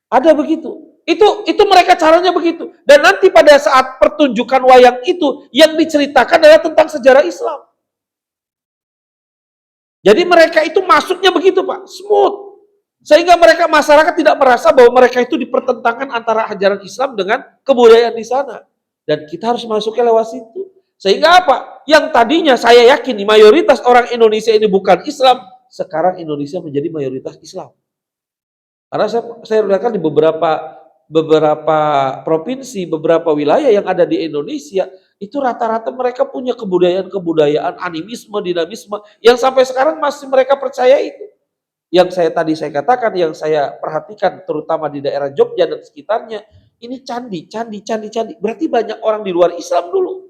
Speaker 1: Ada begitu. Itu mereka caranya begitu. Dan nanti pada saat pertunjukan wayang itu yang diceritakan adalah tentang sejarah Islam. Jadi mereka itu masuknya begitu Pak, smooth. Sehingga masyarakat tidak merasa bahwa mereka itu dipertentangkan antara ajaran Islam dengan kebudayaan di sana. Dan kita harus masuknya lewat situ. Sehingga apa? Yang tadinya saya yakin mayoritas orang Indonesia ini bukan Islam, sekarang Indonesia menjadi mayoritas Islam. Karena saya lihatkan di beberapa provinsi, beberapa wilayah yang ada di Indonesia, itu rata-rata mereka punya kebudayaan animisme, dinamisme, yang sampai sekarang masih mereka percaya itu. Yang saya katakan, yang saya perhatikan terutama di daerah Jogja dan sekitarnya, ini candi. Berarti banyak orang di luar Islam dulu.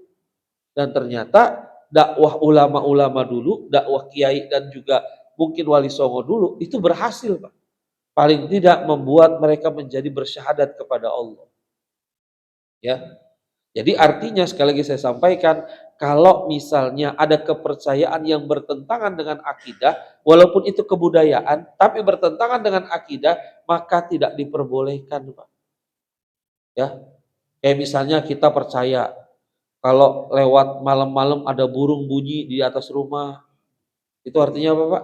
Speaker 1: Dan ternyata dakwah ulama-ulama dulu, dakwah kiai dan juga mungkin wali songo dulu, itu berhasil Pak. Paling tidak membuat mereka menjadi bersyahadat kepada Allah. Ya. Jadi artinya sekali lagi saya sampaikan, kalau misalnya ada kepercayaan yang bertentangan dengan akidah, walaupun itu kebudayaan, tapi bertentangan dengan akidah, maka tidak diperbolehkan, Pak. Ya. Kayak misalnya kita percaya kalau lewat malam-malam ada burung bunyi di atas rumah. Itu artinya apa, Pak?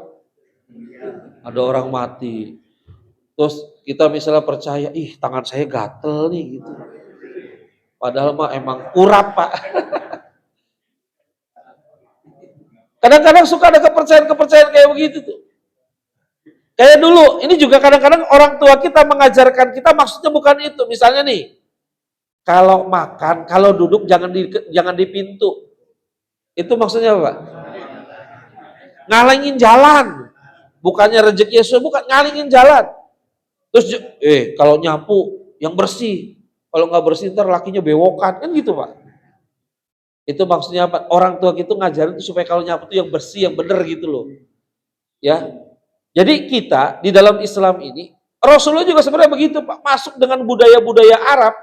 Speaker 1: Ada orang mati. Terus kita misalnya percaya, tangan saya gatel nih gitu. Padahal mah emang urap Pak. Kadang-kadang suka ada kepercayaan kayak begitu tuh. Kayak dulu, ini juga kadang-kadang orang tua kita mengajarkan kita maksudnya bukan itu. Misalnya nih, kalau makan, kalau duduk jangan di pintu. Itu maksudnya apa? Ngalangin jalan. Bukannya rezeki Yesus, bukan ngalangin jalan. Terus kalau nyapu yang bersih, kalau nggak bersih ntar lakinya bewokan, kan gitu Pak. Itu maksudnya apa? Orang tua gitu ngajarin itu supaya kalau nyapu itu yang bersih, yang benar gitu loh. Ya, jadi kita di dalam Islam ini, Rasulullah juga sebenarnya begitu Pak, masuk dengan budaya-budaya Arab,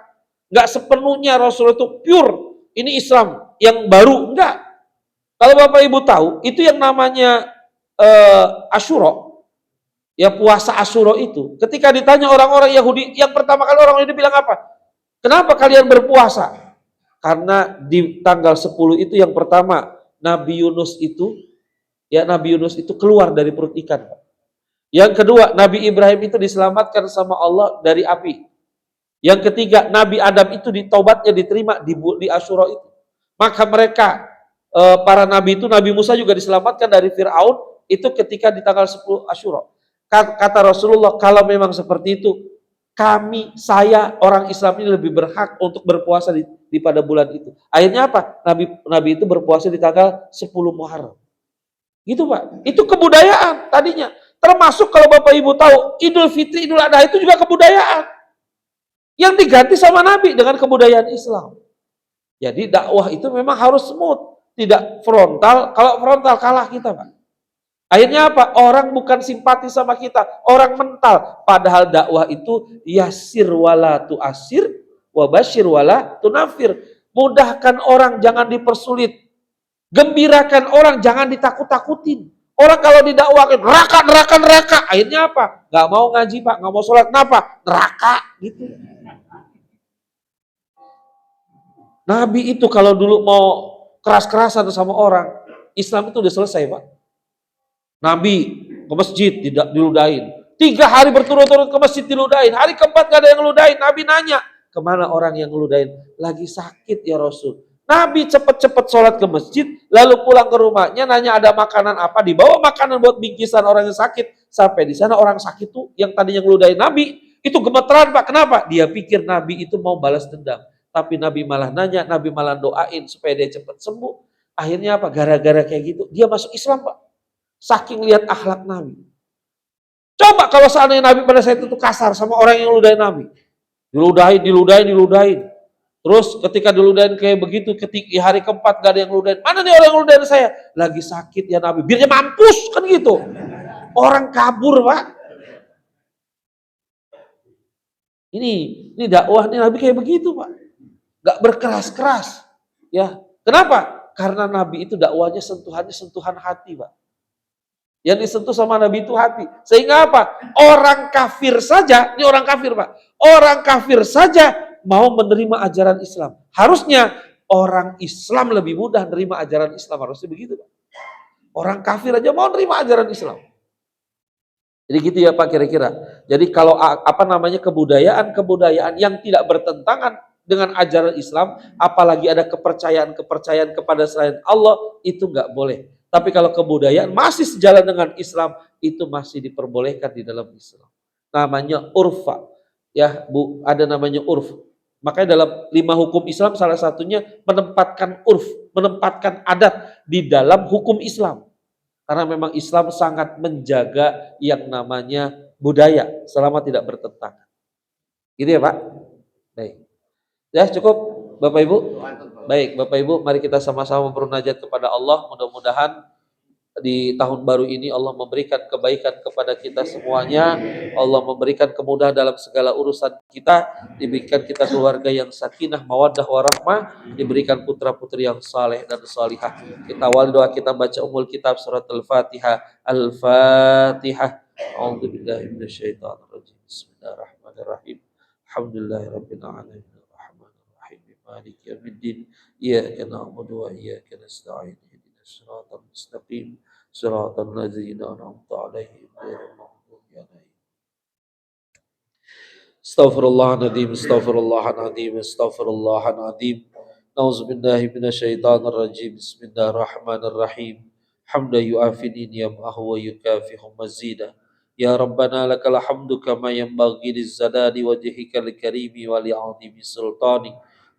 Speaker 1: nggak sepenuhnya Rasulullah itu pure, ini Islam yang baru, enggak. Kalau Bapak Ibu tahu, itu yang namanya Asyura. Ya puasa Asyura itu, ketika ditanya orang-orang Yahudi, yang pertama kali orang Yahudi bilang apa? Kenapa kalian berpuasa? Karena di tanggal 10 itu yang pertama, Nabi Yunus itu keluar dari perut ikan. Yang kedua, Nabi Ibrahim itu diselamatkan sama Allah dari api. Yang ketiga, Nabi Adam itu ditaubatnya diterima di Asyura itu. Maka mereka, para nabi itu, Nabi Musa juga diselamatkan dari Fir'aun, itu ketika di tanggal 10 Asyura. Kata Rasulullah, kalau memang seperti itu, saya orang Islam ini lebih berhak untuk berpuasa di pada bulan itu. Akhirnya apa? Nabi itu berpuasa di tanggal 10 Muharram. Gitu Pak. Itu kebudayaan tadinya. Termasuk kalau Bapak Ibu tahu, Idul Fitri, Idul Adha itu juga kebudayaan. Yang diganti sama Nabi dengan kebudayaan Islam. Jadi dakwah itu memang harus smooth. tidak frontal. Kalau frontal kalah kita, Pak. Akhirnya apa? Orang bukan simpati sama kita, orang mental. Padahal dakwah itu yasir wala tu'asir, wabashir wala tunafir. Mudahkan orang, jangan dipersulit. Gembirakan orang, jangan ditakut-takutin. Orang kalau didakwakan, neraka, neraka, neraka. Akhirnya apa? Gak mau ngaji, Pak. Gak mau sholat. Kenapa? Neraka. Gitu. Nabi itu kalau dulu mau keras-kerasan sama orang, Islam itu udah selesai, Pak. Nabi ke masjid tidak diludahin. 3 hari berturut-turut ke masjid diludahin. Hari keempat gak ada yang ngeludahin. Nabi nanya, kemana orang yang ngeludahin? Lagi sakit ya Rasul. Nabi cepet-cepet sholat ke masjid, lalu pulang ke rumahnya, nanya ada makanan apa, dibawa makanan buat bingkisan orang yang sakit. Sampai di sana orang sakit tuh yang tadinya ngeludahin Nabi, itu gemeteran, Pak. Kenapa? Dia pikir Nabi itu mau balas dendam. Tapi Nabi malah nanya, Nabi malah doain supaya dia cepat sembuh. Akhirnya apa? Gara-gara kayak gitu, dia masuk Islam, Pak. Saking lihat akhlak Nabi. Coba kalau seandainya Nabi pada saat itu kasar sama orang yang ngeludahin Nabi. Diludahin. Terus ketika diludahin kayak begitu, ketika hari keempat gak ada yang ngeludahin. Mana nih orang yang ngeludahin saya? Lagi sakit ya Nabi. Biarnya mampus kan gitu. Orang kabur, Pak. Ini dakwah nih Nabi kayak begitu, Pak. Gak berkeras-keras. Ya. Kenapa? Karena Nabi itu dakwahnya sentuhan hati, Pak. Yang disentuh sama Nabi itu hati. Sehingga apa? Orang kafir saja, ini orang kafir, Pak. Orang kafir saja mau menerima ajaran Islam. Harusnya orang Islam lebih mudah menerima ajaran Islam. Harusnya begitu, Pak. Orang kafir aja mau menerima ajaran Islam. Jadi gitu ya Pak kira-kira. Jadi kalau kebudayaan yang tidak bertentangan dengan ajaran Islam, apalagi ada kepercayaan kepada selain Allah, itu nggak boleh. Tapi kalau kebudayaan masih sejalan dengan Islam, itu masih diperbolehkan di dalam Islam. Namanya urfa. Ya, Bu, ada namanya urf. Makanya dalam 5 hukum Islam salah satunya menempatkan urf, menempatkan adat di dalam hukum Islam. Karena memang Islam sangat menjaga yang namanya budaya selama tidak bertentangan. Gitu ya, Pak? Baik. Ya, cukup Bapak Ibu? Baik, Bapak Ibu, mari kita sama-sama bermunajat kepada Allah. Mudah-mudahan di tahun baru ini Allah memberikan kebaikan kepada kita semuanya. Allah memberikan kemudahan dalam segala urusan kita, diberikan kita keluarga yang sakinah, mawaddah, warahmah, diberikan putra-putri yang saleh dan salihah. Kita awali doa kita baca umul kitab surat Al-Fatihah. Al-Fatihah. A'udzubillahi minasyaitonir rajim. Bismillahirrahmanirrahim. Alhamdulillahirabbil alamin. Arrahmanirrahim. Maliki yaumiddin. Iyyaka na'budu wa iyyaka nasta'in. Shiratal mustaqim. Shiratal ladzina an'amta 'alaihim ghairil maghdubi 'alaihim. Astaghfirullahaladzim. Nauzubillahi minasyaitonir rajim. Bismillahirrahmanirrahim. Hamdan yu'afini ni'amahu wa yukafihu mazidah. Ya Rabbana lakal hamdu kama yanbaghi lizzadadi wajhikal karimi wa li'azimi sultani.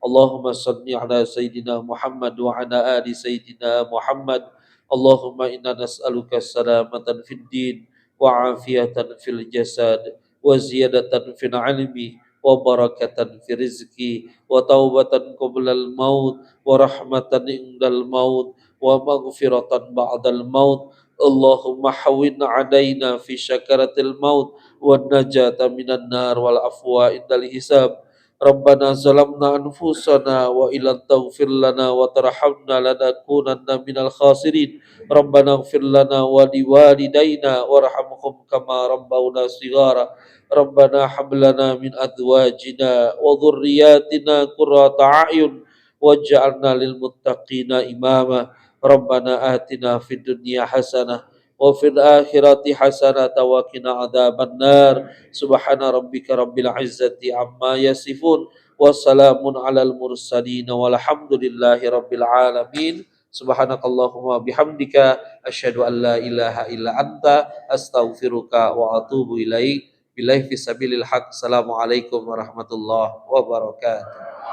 Speaker 1: Allahumma salli ala Sayyidina Muhammad wa ala ali Sayyidina Muhammad. Allahumma inna nas'aluka salamatan fid din wa afiyatan fil jasad wa ziyadatan fil ilmi wa barakatan fil rizki wa taubatan qoblal maut wa rahmatan indal maut wa maghfiratan ba'dal maut. Allahumma hawwin 'alaina fi syakaratil maut wa najata minan nar wal afwa indal hisab. Rabbana zalamna anfusana wa illam taghfir lana wa tarhamna lanakunanna minal khasirin. Rabbana ighfir lana wa liwalidayna warhamhum kama rabbawna shighara. Rabbana hab lana min azwajina wa dhurriyyatina qurrata a'yun waj'alna lil muttaqina imama. Rabbana atina fid dunya hasanah wa fil akhirati hasanah wa qina adzabannar. Subhana rabbika rabbil izzati amma yasifun wa salamun alal mursalin walhamdulillahi rabbil alamin. Subhanakallahumma bihamdika asyhadu an la ilaha illa anta astaghfiruka wa atubu ilaik. Billahi fisabilil haq. Assalamualaikum warahmatullahi wabarakatuh.